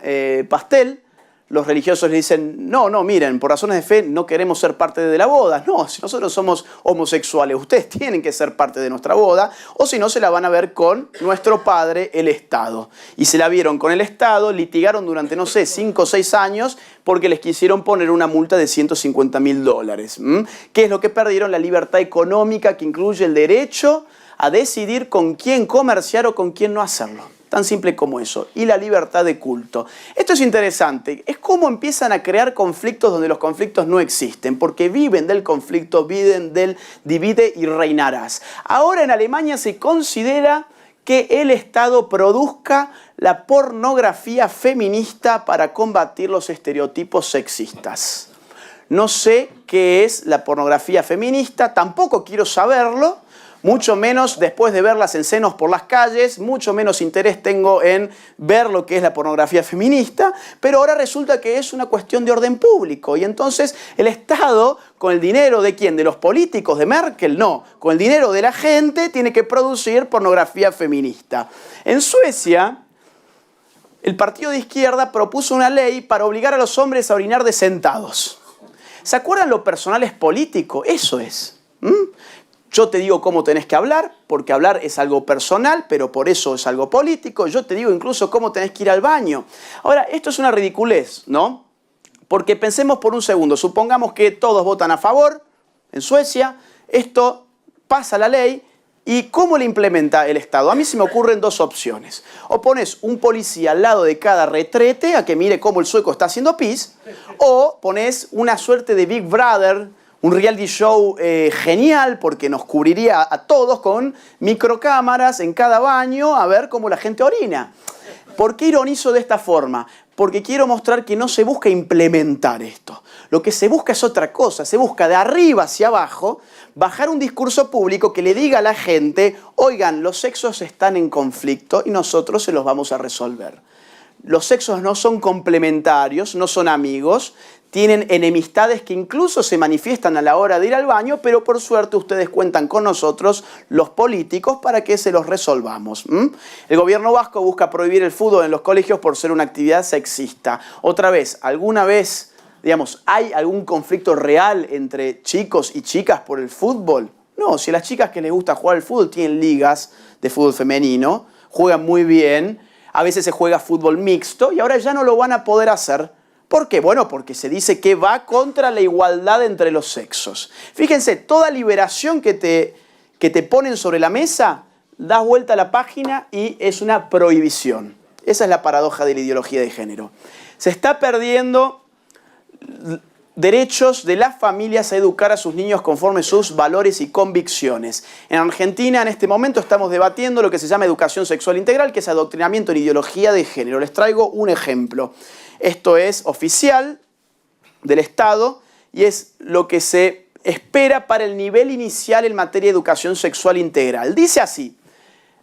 pastel. Los religiosos le dicen, no, miren, por razones de fe no queremos ser parte de la boda. No, si nosotros somos homosexuales, ustedes tienen que ser parte de nuestra boda, o si no se la van a ver con nuestro padre, el Estado. Y se la vieron con el Estado, litigaron durante, 5 o 6 años, porque les quisieron poner una multa de $150.000. ¿Qué es lo que perdieron? La libertad económica que incluye el derecho a decidir con quién comerciar o con quién no hacerlo. Tan simple como eso. Y la libertad de culto. Esto es interesante. Es cómo empiezan a crear conflictos donde los conflictos no existen. Porque viven del conflicto, viven del divide y reinarás. Ahora en Alemania se considera que el Estado produzca la pornografía feminista para combatir los estereotipos sexistas. No sé qué es la pornografía feminista, tampoco quiero saberlo. Mucho menos después de verlas en senos por las calles, mucho menos interés tengo en ver lo que es la pornografía feminista, pero ahora resulta que es una cuestión de orden público. Y entonces el Estado, con el dinero ¿de quién? ¿De los políticos? ¿De Merkel? No. Con el dinero de la gente tiene que producir pornografía feminista. En Suecia, el partido de izquierda propuso una ley para obligar a los hombres a orinar de sentados. ¿Se acuerdan lo personal es político? Eso es. Yo te digo cómo tenés que hablar, porque hablar es algo personal, pero por eso es algo político. Yo te digo incluso cómo tenés que ir al baño. Ahora, esto es una ridiculez, ¿no? Porque pensemos por un segundo, supongamos que todos votan a favor en Suecia, esto pasa la ley, ¿y cómo le implementa el Estado? A mí se me ocurren 2 opciones. O pones un policía al lado de cada retrete a que mire cómo el sueco está haciendo pis, o pones una suerte de Big Brother, un reality show genial porque nos cubriría a todos con microcámaras en cada baño a ver cómo la gente orina. ¿Por qué ironizo de esta forma? Porque quiero mostrar que no se busca implementar esto. Lo que se busca es otra cosa. Se busca de arriba hacia abajo bajar un discurso público que le diga a la gente, oigan, los sexos están en conflicto y nosotros se los vamos a resolver. Los sexos no son complementarios, no son amigos, tienen enemistades que incluso se manifiestan a la hora de ir al baño, pero por suerte ustedes cuentan con nosotros, los políticos, para que se los resolvamos. El gobierno vasco busca prohibir el fútbol en los colegios por ser una actividad sexista. Otra vez, ¿alguna vez, hay algún conflicto real entre chicos y chicas por el fútbol? No, si a las chicas que les gusta jugar al fútbol tienen ligas de fútbol femenino, juegan muy bien, a veces se juega fútbol mixto y ahora ya no lo van a poder hacer. ¿Por qué? Bueno, porque se dice que va contra la igualdad entre los sexos. Fíjense, toda liberación que te ponen sobre la mesa, das vuelta a la página y es una prohibición. Esa es la paradoja de la ideología de género. Se está perdiendo derechos de las familias a educar a sus niños conforme sus valores y convicciones. En Argentina, en este momento, estamos debatiendo lo que se llama educación sexual integral, que es adoctrinamiento en ideología de género. Les traigo un ejemplo. Esto es oficial del Estado y es lo que se espera para el nivel inicial en materia de educación sexual integral. Dice así: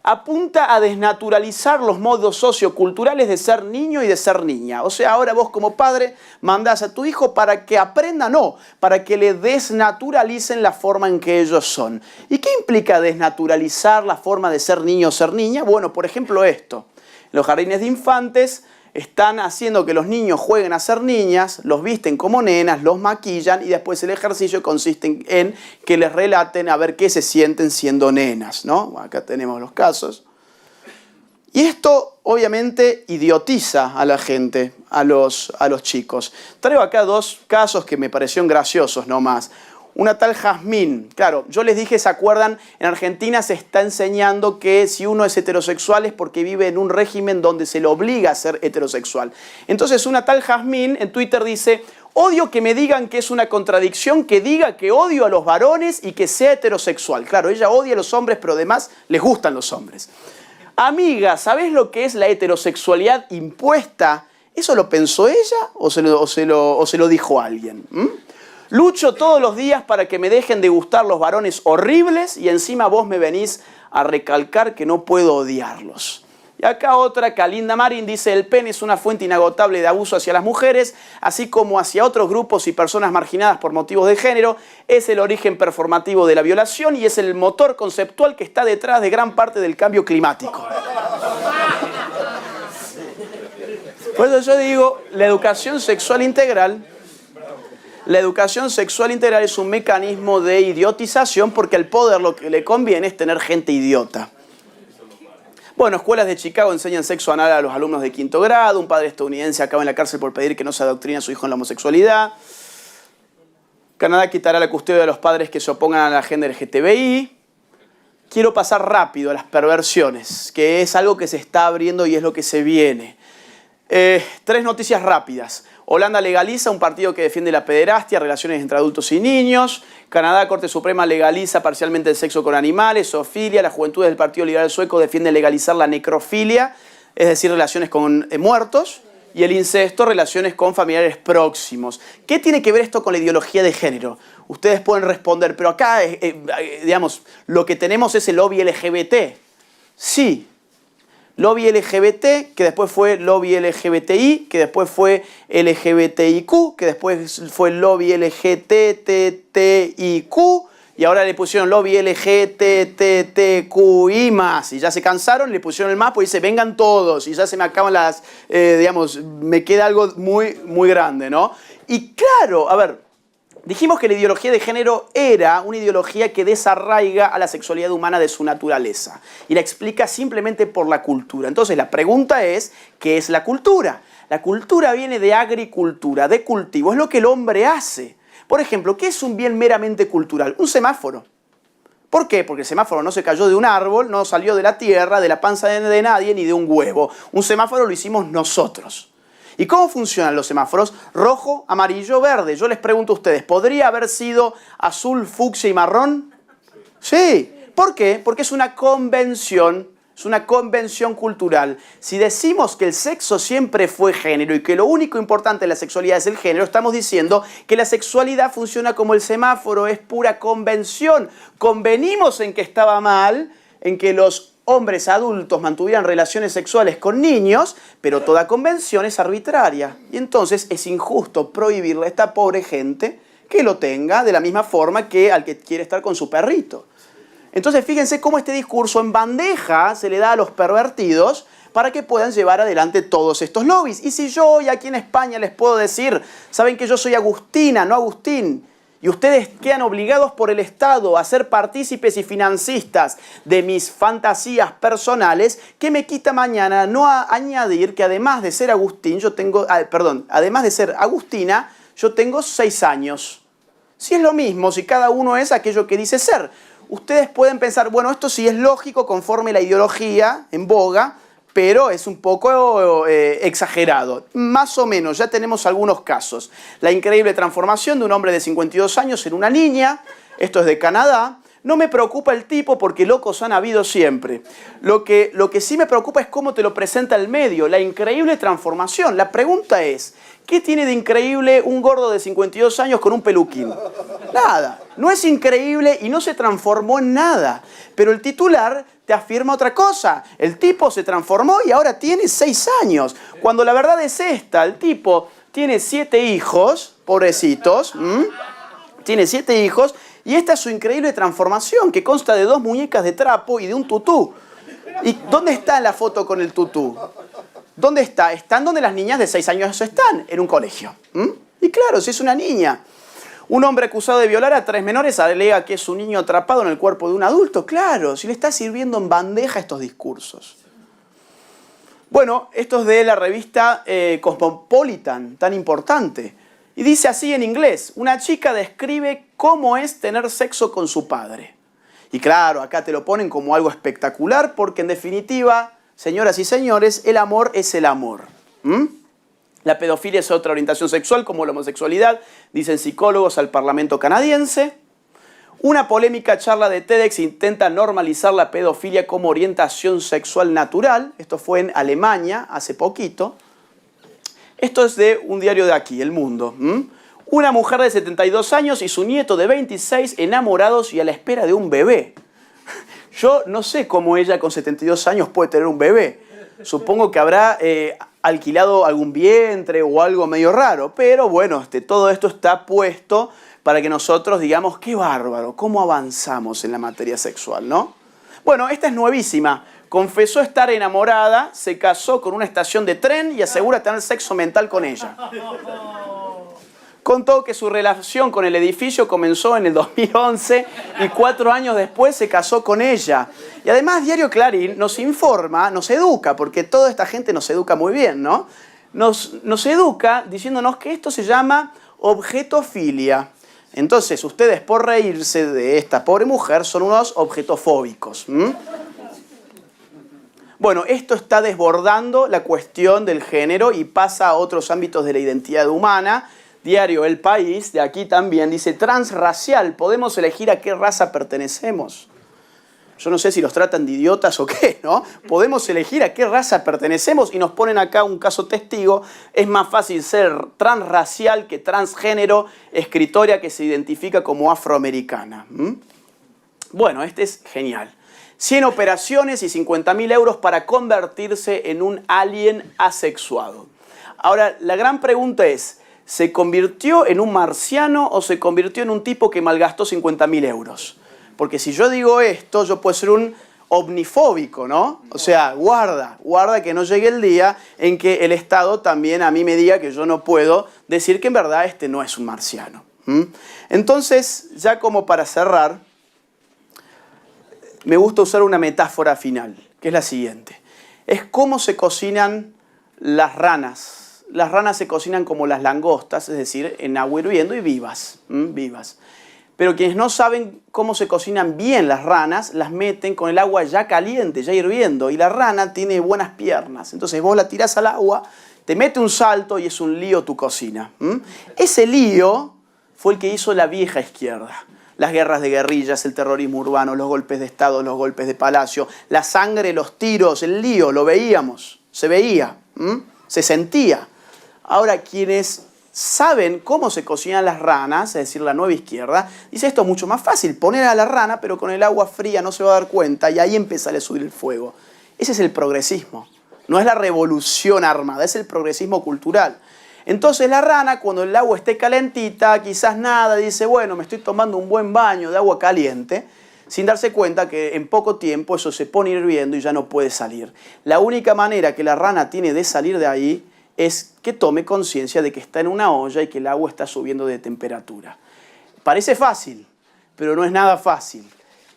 apunta a desnaturalizar los modos socioculturales de ser niño y de ser niña. O sea, ahora vos como padre mandás a tu hijo para que aprenda, no, para que le desnaturalicen la forma en que ellos son. ¿Y qué implica desnaturalizar la forma de ser niño o ser niña? Bueno, por ejemplo esto. En los jardines de infantes están haciendo que los niños jueguen a ser niñas, los visten como nenas, los maquillan y después el ejercicio consiste en que les relaten a ver qué se sienten siendo nenas, ¿no? Acá tenemos los casos. Y esto obviamente idiotiza a la gente, a los chicos. Traigo acá 2 casos que me parecieron graciosos nomás. Una tal Jazmín, claro, yo les dije, ¿se acuerdan? En Argentina se está enseñando que si uno es heterosexual es porque vive en un régimen donde se le obliga a ser heterosexual. Entonces una tal Jazmín en Twitter dice: Odio que me digan que es una contradicción, que diga que odio a los varones y que sea heterosexual. Claro, ella odia a los hombres, pero además les gustan los hombres. Amiga, ¿sabés lo que es la heterosexualidad impuesta? ¿Eso lo pensó ella o se lo dijo alguien? Lucho todos los días para que me dejen de gustar los varones horribles y encima vos me venís a recalcar que no puedo odiarlos. Y acá otra, Kalinda Marin, dice: el pene es una fuente inagotable de abuso hacia las mujeres, así como hacia otros grupos y personas marginadas por motivos de género. Es el origen performativo de la violación y es el motor conceptual que está detrás de gran parte del cambio climático. Por eso yo digo, la educación sexual integral es un mecanismo de idiotización porque al poder lo que le conviene es tener gente idiota. Bueno, escuelas de Chicago enseñan sexo anal a los alumnos de 5º grado. Un padre estadounidense acaba en la cárcel por pedir que no se adoctrine a su hijo en la homosexualidad. Canadá quitará la custodia de los padres que se opongan a la agenda LGTBI. Quiero pasar rápido a las perversiones, que es algo que se está abriendo y es lo que se viene. 3 noticias rápidas. Holanda legaliza un partido que defiende la pederastia, relaciones entre adultos y niños. Canadá, Corte Suprema, legaliza parcialmente el sexo con animales, zoofilia. Las juventudes del Partido Liberal Sueco defienden legalizar la necrofilia, es decir, relaciones con muertos. Y el incesto, relaciones con familiares próximos. ¿Qué tiene que ver esto con la ideología de género? Ustedes pueden responder, pero acá, digamos, lo que tenemos es el lobby LGBT. Sí. Lobby LGBT, que después fue lobby LGBTI, que después fue LGBTIQ, que después fue lobby LGTTIQ, y ahora le pusieron lobby LGTTQI+, y ya se cansaron, le pusieron el más, pues dice, vengan todos, y ya se me acaban las, digamos, me queda algo muy, muy grande, ¿no? Y claro, a ver, dijimos que la ideología de género era una ideología que desarraiga a la sexualidad humana de su naturaleza y la explica simplemente por la cultura. Entonces la pregunta es, ¿qué es la cultura? La cultura viene de agricultura, de cultivo, es lo que el hombre hace. Por ejemplo, ¿qué es un bien meramente cultural? Un semáforo. ¿Por qué? Porque el semáforo no se cayó de un árbol, no salió de la tierra, de la panza de nadie, ni de un huevo. Un semáforo lo hicimos nosotros. ¿Y cómo funcionan los semáforos? Rojo, amarillo, verde. Yo les pregunto a ustedes, ¿podría haber sido azul, fucsia y marrón? Sí. ¿Por qué? Porque es una convención cultural. Si decimos que el sexo siempre fue género y que lo único importante de la sexualidad es el género, estamos diciendo que la sexualidad funciona como el semáforo, es pura convención. Convenimos en que estaba mal, en que los hombres adultos mantuvieran relaciones sexuales con niños, pero toda convención es arbitraria. Y entonces es injusto prohibirle a esta pobre gente que lo tenga de la misma forma que al que quiere estar con su perrito. Entonces fíjense cómo este discurso en bandeja se le da a los pervertidos para que puedan llevar adelante todos estos lobbies. Y si yo hoy aquí en España les puedo decir, saben que yo soy Agustina, no Agustín, y ustedes quedan obligados por el Estado a ser partícipes y financistas de mis fantasías personales, ¿qué me quita mañana no añadir que además de ser Agustín, además de ser Agustina, yo tengo 6 años? Si es lo mismo, si cada uno es aquello que dice ser. Ustedes pueden pensar, bueno, esto sí es lógico conforme la ideología en boga, pero es un poco exagerado. Más o menos, ya tenemos algunos casos. La increíble transformación de un hombre de 52 años en una niña, esto es de Canadá. No me preocupa el tipo porque locos han habido siempre. Lo que sí me preocupa es cómo te lo presenta el medio, la increíble transformación. La pregunta es, ¿qué tiene de increíble un gordo de 52 años con un peluquín? Nada. No es increíble y no se transformó en nada. Pero el titular te afirma otra cosa. El tipo se transformó y ahora tiene 6 años. Cuando la verdad es esta, el tipo tiene 7 hijos, pobrecitos, tiene 7 hijos, y esta es su increíble transformación, que consta de 2 muñecas de trapo y de un tutú. ¿Y dónde está en la foto con el tutú? ¿Dónde está? Están donde las niñas de 6 años están, en un colegio. Y claro, si es una niña. Un hombre acusado de violar a 3 menores alega que es un niño atrapado en el cuerpo de un adulto. Claro, si le está sirviendo en bandeja estos discursos. Bueno, esto es de la revista Cosmopolitan, tan importante. Y dice así en inglés, una chica describe cómo es tener sexo con su padre. Y claro, acá te lo ponen como algo espectacular porque en definitiva, señoras y señores, el amor es el amor. La pedofilia es otra orientación sexual como la homosexualidad, dicen psicólogos al Parlamento canadiense. Una polémica charla de TEDx intenta normalizar la pedofilia como orientación sexual natural. Esto fue en Alemania hace poquito. Esto es de un diario de aquí, El Mundo. Una mujer de 72 años y su nieto de 26 enamorados y a la espera de un bebé. Yo no sé cómo ella con 72 años puede tener un bebé. Supongo que habrá alquilado algún vientre o algo medio raro. Pero bueno, todo esto está puesto para que nosotros digamos, qué bárbaro, cómo avanzamos en la materia sexual, ¿no? Bueno, esta es nuevísima. Confesó estar enamorada, se casó con una estación de tren y asegura tener sexo mental con ella. Contó que su relación con el edificio comenzó en el 2011 y 4 años después se casó con ella. Y además Diario Clarín nos informa, nos educa, porque toda esta gente nos educa muy bien, ¿no? Nos educa diciéndonos que esto se llama objetofilia. Entonces, ustedes por reírse de esta pobre mujer son unos objetofóbicos. Bueno, esto está desbordando la cuestión del género y pasa a otros ámbitos de la identidad humana. Diario El País, de aquí también, dice transracial, podemos elegir a qué raza pertenecemos. Yo no sé si los tratan de idiotas o qué, ¿no? Podemos elegir a qué raza pertenecemos y nos ponen acá un caso testigo. Es más fácil ser transracial que transgénero, escritora que se identifica como afroamericana. Bueno, este es genial. 100 operaciones y 50.000 euros para convertirse en un alien asexuado. Ahora, la gran pregunta es, ¿se convirtió en un marciano o se convirtió en un tipo que malgastó 50.000 euros? Porque si yo digo esto, yo puedo ser un omnifóbico, ¿no? O sea, guarda que no llegue el día en que el Estado también a mí me diga que yo no puedo decir que en verdad este no es un marciano. Entonces, ya como para cerrar, me gusta usar una metáfora final, que es la siguiente. Es cómo se cocinan las ranas. Las ranas se cocinan como las langostas, es decir, en agua hirviendo y vivas. Pero quienes no saben cómo se cocinan bien las ranas, las meten con el agua ya caliente, ya hirviendo. Y la rana tiene buenas piernas. Entonces vos la tirás al agua, te mete un salto y es un lío tu cocina. Ese lío fue el que hizo la vieja izquierda. Las guerras de guerrillas, el terrorismo urbano, los golpes de Estado, los golpes de palacio, la sangre, los tiros, el lío, lo veíamos, se veía, se sentía. Ahora, quienes saben cómo se cocinan las ranas, es decir, la nueva izquierda, dice esto es mucho más fácil, poner a la rana pero con el agua fría no se va a dar cuenta y ahí empieza a subir el fuego. Ese es el progresismo, no es la revolución armada, es el progresismo cultural. Entonces la rana cuando el agua esté calentita, quizás nada, dice bueno, me estoy tomando un buen baño de agua caliente, sin darse cuenta que en poco tiempo eso se pone hirviendo y ya no puede salir. La única manera que la rana tiene de salir de ahí es que tome conciencia de que está en una olla y que el agua está subiendo de temperatura. Parece fácil, pero no es nada fácil.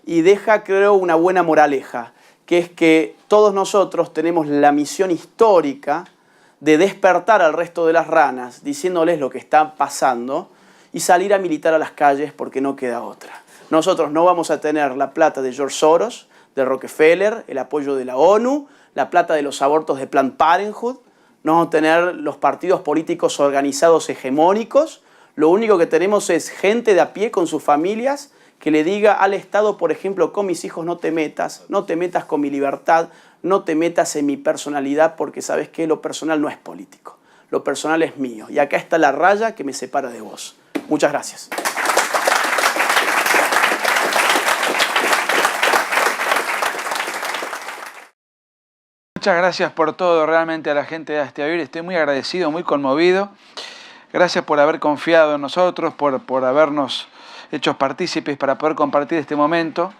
Y deja, creo, una buena moraleja, que es que todos nosotros tenemos la misión histórica de despertar al resto de las ranas, diciéndoles lo que está pasando, y salir a militar a las calles porque no queda otra. Nosotros no vamos a tener la plata de George Soros, de Rockefeller, el apoyo de la ONU, la plata de los abortos de Planned Parenthood, no vamos a tener los partidos políticos organizados hegemónicos. Lo único que tenemos es gente de a pie con sus familias que le diga al Estado, por ejemplo, con mis hijos no te metas con mi libertad, no te metas en mi personalidad porque sabes que lo personal no es político, lo personal es mío. Y acá está la raya que me separa de vos. Muchas gracias. Muchas gracias por todo, realmente a la gente de Hazte Oír. Estoy muy agradecido, muy conmovido. Gracias por haber confiado en nosotros, por habernos hecho partícipes para poder compartir este momento.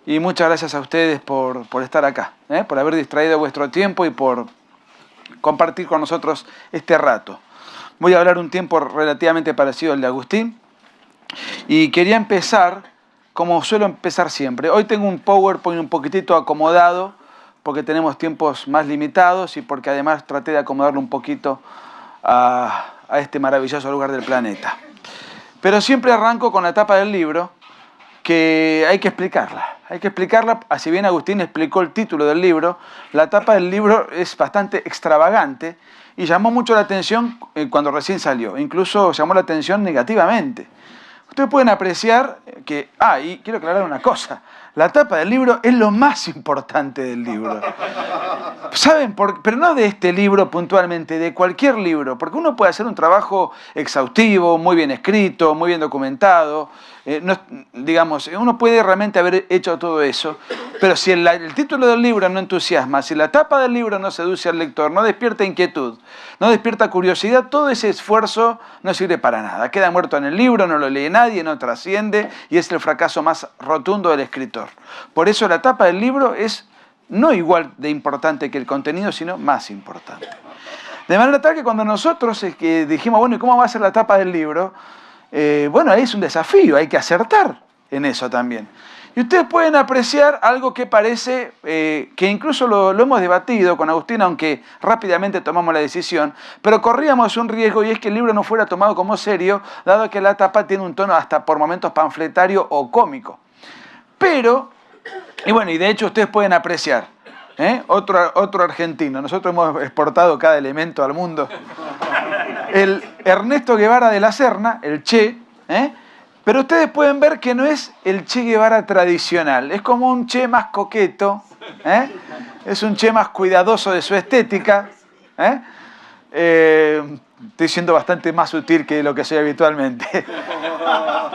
Y muchas gracias a ustedes por estar acá, por haber distraído vuestro tiempo y por compartir con nosotros este rato. Voy a hablar un tiempo relativamente parecido al de Agustín. Y quería empezar, como suelo empezar siempre. Hoy tengo un PowerPoint un poquitito acomodado, porque tenemos tiempos más limitados y porque además traté de acomodarlo un poquito a este maravilloso lugar del planeta. Pero siempre arranco con la tapa del libro, que hay que explicarla. Hay que explicarla, así bien Agustín explicó el título del libro, la tapa del libro es bastante extravagante y llamó mucho la atención cuando recién salió, incluso llamó la atención negativamente. Ustedes pueden apreciar que, y quiero aclarar una cosa, la tapa del libro es lo más importante del libro. ¿Saben? Pero no de este libro puntualmente, de cualquier libro, porque uno puede hacer un trabajo exhaustivo, muy bien escrito, muy bien documentado, uno puede realmente haber hecho todo eso, pero si el título del libro no entusiasma, si la tapa del libro no seduce al lector, no despierta inquietud, no despierta curiosidad, todo ese esfuerzo no sirve para nada. Queda muerto en el libro, no lo lee nadie, no trasciende y es el fracaso más rotundo del escritor. Por eso la tapa del libro es no igual de importante que el contenido, sino más importante. De manera tal que cuando nosotros dijimos, bueno, ¿y cómo va a ser la tapa del libro? Ahí es un desafío, hay que acertar en eso también. Y ustedes pueden apreciar algo que parece, que incluso lo hemos debatido con Agustín, aunque rápidamente tomamos la decisión, pero corríamos un riesgo y es que el libro no fuera tomado como serio, dado que la tapa tiene un tono hasta por momentos panfletario o cómico. Pero, y de hecho ustedes pueden apreciar, otro argentino, nosotros hemos exportado cada elemento al mundo, el Ernesto Guevara de la Serna, el Che, pero ustedes pueden ver que no es el Che Guevara tradicional, es como un Che más coqueto, es un Che más cuidadoso de su estética, estoy siendo bastante más sutil que lo que soy habitualmente.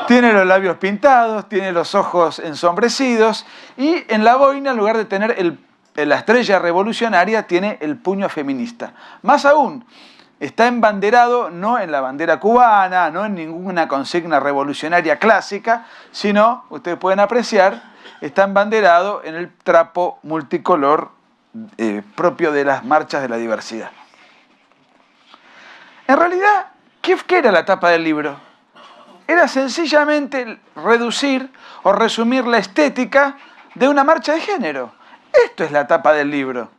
Tiene los labios pintados, tiene los ojos ensombrecidos y en la boina, en lugar de tener la estrella revolucionaria, tiene el puño feminista. Más aún, está embanderado no en la bandera cubana, no en ninguna consigna revolucionaria clásica, sino, ustedes pueden apreciar, está embanderado en el trapo multicolor propio de las marchas de la diversidad. En realidad, ¿qué era la tapa del libro? Era sencillamente reducir o resumir la estética de una marcha de género. Esto es la tapa del libro.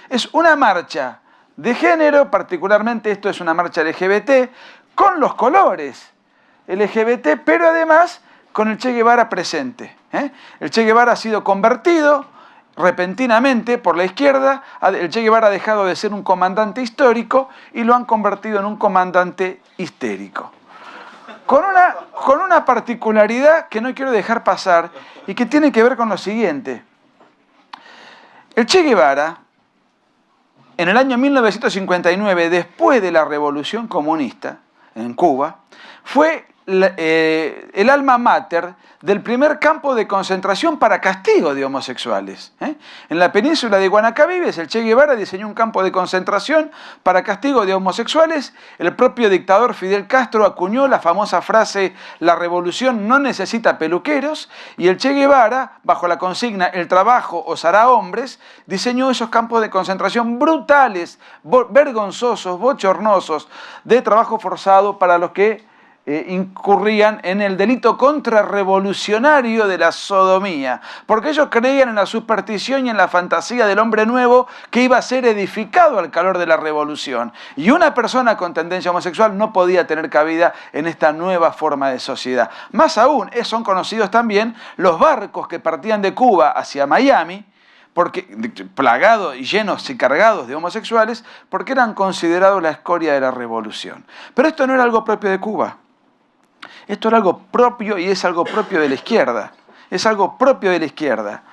Es una marcha de género, particularmente esto es una marcha LGBT, con los colores LGBT, pero además con el Che Guevara presente. El Che Guevara ha sido convertido repentinamente por la izquierda, el Che Guevara ha dejado de ser un comandante histórico y lo han convertido en un comandante histérico. Con una particularidad que no quiero dejar pasar y que tiene que ver con lo siguiente. El Che Guevara, en el año 1959, después de la Revolución Comunista en Cuba, fue el alma mater del primer campo de concentración para castigo de homosexuales. En la península de Guanacabibes, el Che Guevara diseñó un campo de concentración para castigo de homosexuales. El propio dictador Fidel Castro acuñó la famosa frase «La revolución no necesita peluqueros», y el Che Guevara, bajo la consigna «El trabajo os hará hombres», diseñó esos campos de concentración brutales, vergonzosos, bochornosos, de trabajo forzado para los que incurrían en el delito contrarrevolucionario de la sodomía, porque ellos creían en la superstición y en la fantasía del hombre nuevo que iba a ser edificado al calor de la revolución. Y una persona con tendencia homosexual no podía tener cabida en esta nueva forma de sociedad. Más aún, son conocidos también los barcos que partían de Cuba hacia Miami, plagados y llenos y cargados de homosexuales, porque eran considerados la escoria de la revolución. Pero esto no era algo propio de Cuba. Esto era algo propio y es algo propio de la izquierda. Es algo propio de la izquierda.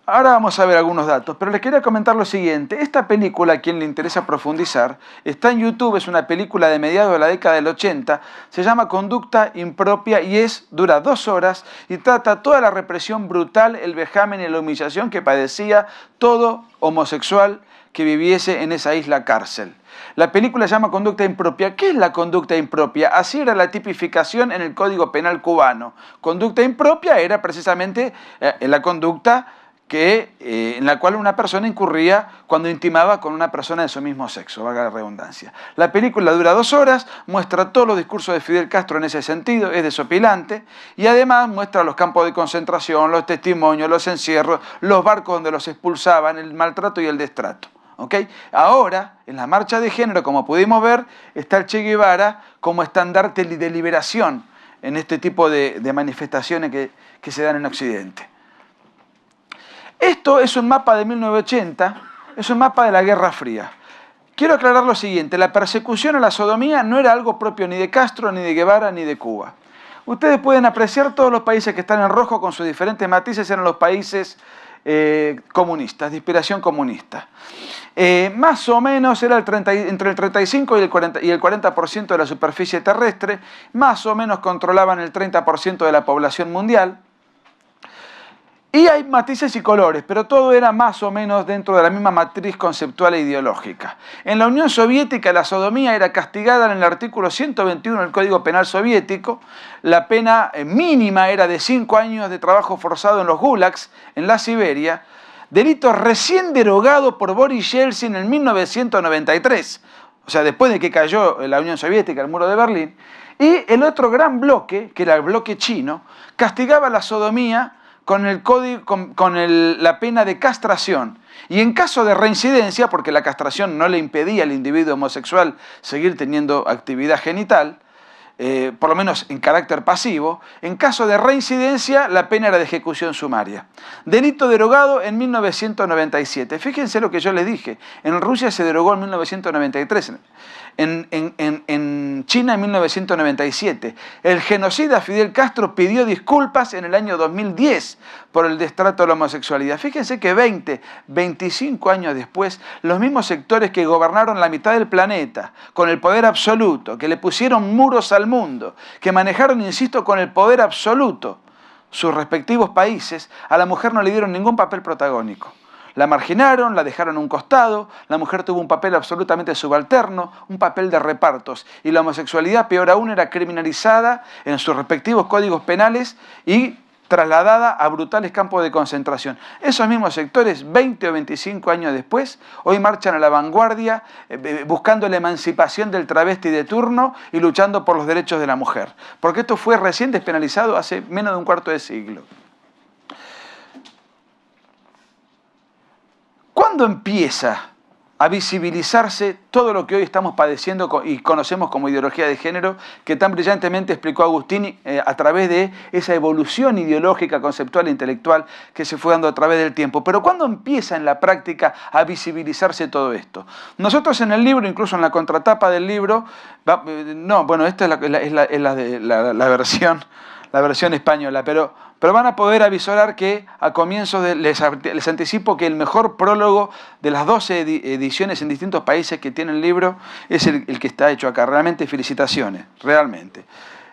Ahora vamos a ver algunos datos, pero les quería comentar lo siguiente. Esta película, a quien le interesa profundizar, está en YouTube, es una película de mediados de la década del 80, se llama Conducta Impropia y dura 2 horas y trata toda la represión brutal, el vejamen y la humillación que padecía todo homosexual que viviese en esa isla cárcel. La película se llama Conducta Impropia. ¿Qué es la conducta impropia? Así era la tipificación en el Código Penal cubano. Conducta impropia era precisamente la conducta en la cual una persona incurría cuando intimaba con una persona de su mismo sexo, valga la redundancia. La película dura 2 horas, muestra todos los discursos de Fidel Castro en ese sentido, es desopilante, y además muestra los campos de concentración, los testimonios, los encierros, los barcos donde los expulsaban, el maltrato y el destrato. ¿Okay? Ahora, en la marcha de género, como pudimos ver, está el Che Guevara como estandarte de liberación en este tipo de manifestaciones que se dan en Occidente. Esto es un mapa de 1980, es un mapa de la Guerra Fría. quiero aclarar lo siguiente, la persecución a la sodomía no era algo propio ni de Castro, ni de Guevara, ni de Cuba. Ustedes pueden apreciar todos los países que están en rojo con sus diferentes matices eran los países comunistas, de inspiración comunista. Más o menos era entre el 35 y el 40% de la superficie terrestre, más o menos controlaban el 30% de la población mundial. Y hay matices y colores, pero todo era más o menos dentro de la misma matriz conceptual e ideológica. En la Unión Soviética la sodomía era castigada en el artículo 121 del Código Penal soviético. La pena mínima era de 5 años de trabajo forzado en los gulags, en la Siberia. Delito recién derogado por Boris Yeltsin en 1993, o sea, después de que cayó la Unión Soviética, el muro de Berlín. Y el otro gran bloque, que era el bloque chino, castigaba la sodomía con la pena de castración. Y en caso de reincidencia, porque la castración no le impedía al individuo homosexual seguir teniendo actividad genital, por lo menos en carácter pasivo, en caso de reincidencia la pena era de ejecución sumaria. Delito derogado en 1997. Fíjense lo que yo les dije, en Rusia se derogó en 1993, en China en 1997. El genocida Fidel Castro pidió disculpas en el año 2010 por el destrato a la homosexualidad. Fíjense que 25 años después, los mismos sectores que gobernaron la mitad del planeta con el poder absoluto, que le pusieron muros al mundo, que manejaron, insisto, con el poder absoluto sus respectivos países, a la mujer no le dieron ningún papel protagónico. La marginaron, la dejaron a un costado, la mujer tuvo un papel absolutamente subalterno, un papel de repartos, y la homosexualidad, peor aún, era criminalizada en sus respectivos códigos penales y trasladada a brutales campos de concentración. Esos mismos sectores, 20 o 25 años después, hoy marchan a la vanguardia buscando la emancipación del travesti de turno y luchando por los derechos de la mujer. Porque esto fue recién despenalizado hace menos de un cuarto de siglo. ¿Cuándo empieza a visibilizarse todo lo que hoy estamos padeciendo y conocemos como ideología de género, que tan brillantemente explicó Agustín a través de esa evolución ideológica, conceptual e intelectual que se fue dando a través del tiempo? Pero ¿cuándo empieza en la práctica a visibilizarse todo esto? Nosotros en el libro, incluso en la contratapa del libro, esta es la versión española, pero van a poder avisorar que a comienzos les anticipo que el mejor prólogo de las 12 ediciones en distintos países que tiene el libro es el que está hecho acá. Realmente felicitaciones, realmente.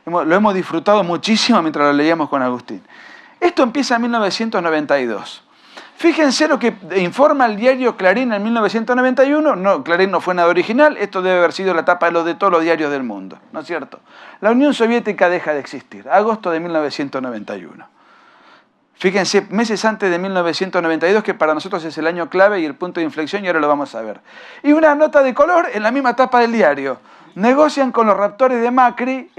Lo hemos disfrutado muchísimo mientras lo leíamos con Agustín. Esto empieza en 1992. Fíjense lo que informa el diario Clarín en 1991. No, Clarín no fue nada original, esto debe haber sido la tapa de todos los diarios del mundo, ¿no es cierto? La Unión Soviética deja de existir, agosto de 1991. Fíjense, meses antes de 1992, que para nosotros es el año clave y el punto de inflexión, y ahora lo vamos a ver. Y una nota de color en la misma tapa del diario. Negocian con los raptores de Macri.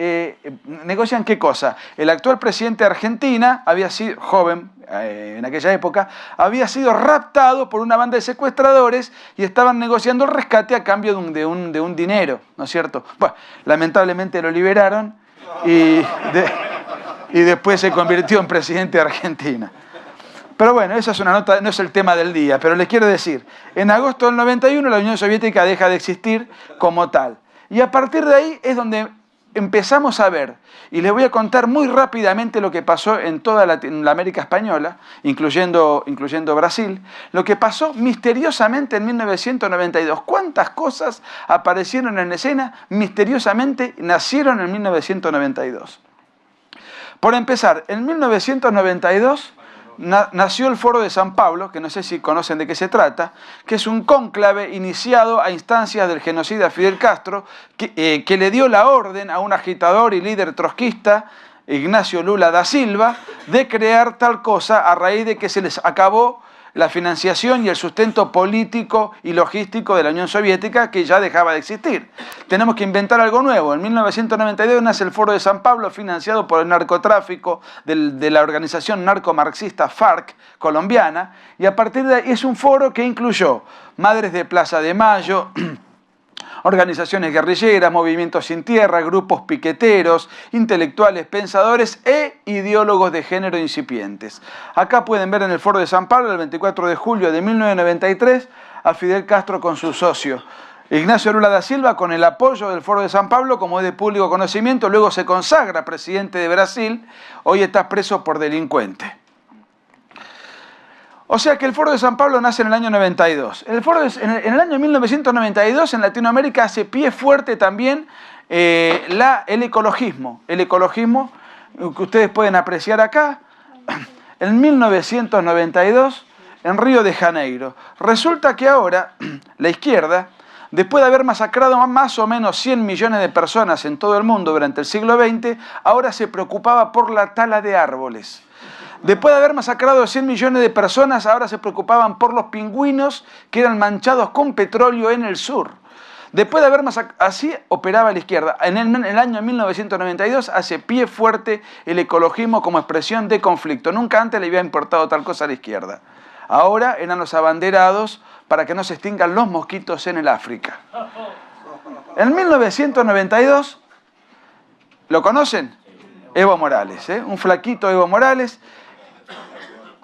¿Negocian qué cosa? El actual presidente de Argentina, había sido joven en aquella época, había sido raptado por una banda de secuestradores y estaban negociando el rescate a cambio de un dinero, ¿no es cierto? Bueno, lamentablemente lo liberaron y después se convirtió en presidente de Argentina. Pero bueno, esa es una nota, no es el tema del día, pero les quiero decir, en agosto del 91 la Unión Soviética deja de existir como tal. Y a partir de ahí es donde empezamos a ver, y les voy a contar muy rápidamente lo que pasó en toda la América española, incluyendo Brasil, lo que pasó misteriosamente en 1992. ¿Cuántas cosas aparecieron en escena? Misteriosamente nacieron en 1992. Por empezar, en 1992 nació el Foro de San Pablo, que no sé si conocen de qué se trata, que es un cónclave iniciado a instancias del genocida Fidel Castro, que le dio la orden a un agitador y líder trotskista, Ignacio Lula da Silva, de crear tal cosa a raíz de que se les acabó la financiación y el sustento político y logístico de la Unión Soviética, que ya dejaba de existir. Tenemos que inventar algo nuevo. En 1992 nace el Foro de San Pablo, financiado por el narcotráfico de la organización narcomarxista FARC colombiana, y a partir de ahí es un foro que incluyó Madres de Plaza de Mayo, organizaciones guerrilleras, movimientos sin tierra, grupos piqueteros, intelectuales, pensadores e ideólogos de género incipientes. Acá pueden ver en el Foro de San Pablo, el 24 de julio de 1993, a Fidel Castro con su socio, Ignacio Lula da Silva, con el apoyo del Foro de San Pablo, como es de público conocimiento, luego se consagra presidente de Brasil, hoy está preso por delincuente. O sea que el Foro de San Pablo nace en el año 92. En el año 1992 en Latinoamérica hace pie fuerte también el ecologismo. El ecologismo que ustedes pueden apreciar acá, en 1992 en Río de Janeiro. Resulta que ahora la izquierda, después de haber masacrado más o menos 100 millones de personas en todo el mundo durante el siglo XX, ahora se preocupaba por la tala de árboles. Después de haber masacrado 100 millones de personas, ahora se preocupaban por los pingüinos que eran manchados con petróleo en el sur. Después de haber masacrado, así operaba la izquierda. En el año 1992 hace pie fuerte el ecologismo como expresión de conflicto. Nunca antes le había importado tal cosa a la izquierda. Ahora eran los abanderados para que no se extingan los mosquitos en el África. En 1992, ¿lo conocen? Evo Morales, un flaquito Evo Morales,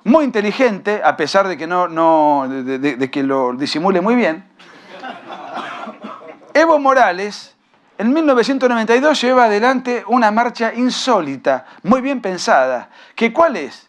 muy inteligente, a pesar de que, de que lo disimule muy bien. Evo Morales, en 1992, lleva adelante una marcha insólita, muy bien pensada. ¿Cuál es?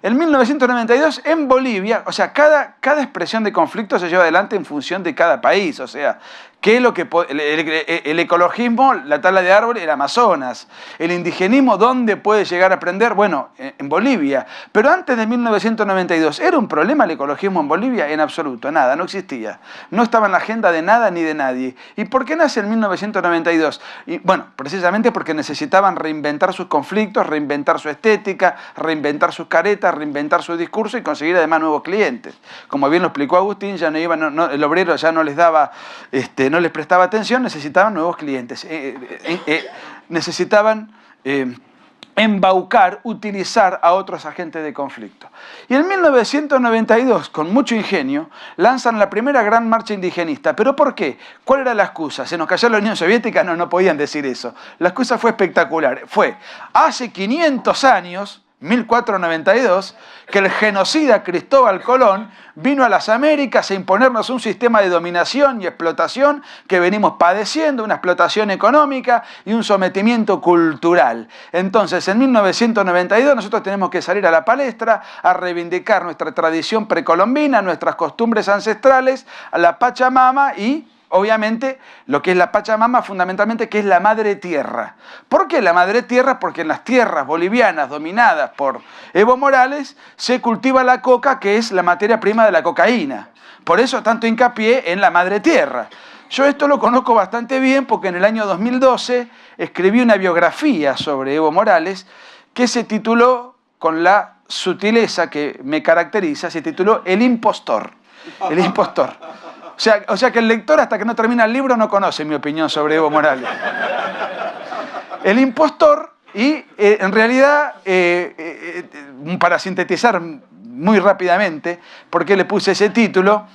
En 1992, en Bolivia, o sea, cada expresión de conflicto se lleva adelante en función de cada país, o sea, ¿qué es lo que el ecologismo, la tala de árboles, el Amazonas? El indigenismo, ¿dónde puede llegar a aprender? Bueno, en Bolivia. Pero antes de 1992, ¿era un problema el ecologismo en Bolivia? En absoluto, nada, no existía. No estaba en la agenda de nada ni de nadie. ¿Y por qué nace en 1992? Y, bueno, precisamente porque necesitaban reinventar sus conflictos, reinventar su estética, reinventar sus caretas, reinventar su discurso y conseguir además nuevos clientes. Como bien lo explicó Agustín, ya el obrero ya no les daba, no les prestaba atención, necesitaban nuevos clientes. Necesitaban embaucar, utilizar a otros agentes de conflicto. Y en 1992, con mucho ingenio, lanzan la primera gran marcha indigenista. ¿Pero por qué? ¿Cuál era la excusa? ¿Se nos cayó la Unión Soviética? No podían decir eso. La excusa fue espectacular. Fue, hace 500 años, 1492, que el genocida Cristóbal Colón vino a las Américas a imponernos un sistema de dominación y explotación que venimos padeciendo, una explotación económica y un sometimiento cultural. Entonces, en 1992 nosotros tenemos que salir a la palestra a reivindicar nuestra tradición precolombina, nuestras costumbres ancestrales, a la Pachamama y obviamente, lo que es la Pachamama, fundamentalmente, que es la madre tierra. ¿Por qué la madre tierra? Porque en las tierras bolivianas dominadas por Evo Morales se cultiva la coca, que es la materia prima de la cocaína. Por eso tanto hincapié en la madre tierra. Yo esto lo conozco bastante bien porque en el año 2012 escribí una biografía sobre Evo Morales que se tituló, con la sutileza que me caracteriza, se tituló El impostor. El impostor. O sea que el lector, hasta que no termina el libro, no conoce mi opinión sobre Evo Morales. El impostor, y en realidad, para sintetizar muy rápidamente, ¿por qué le puse ese título?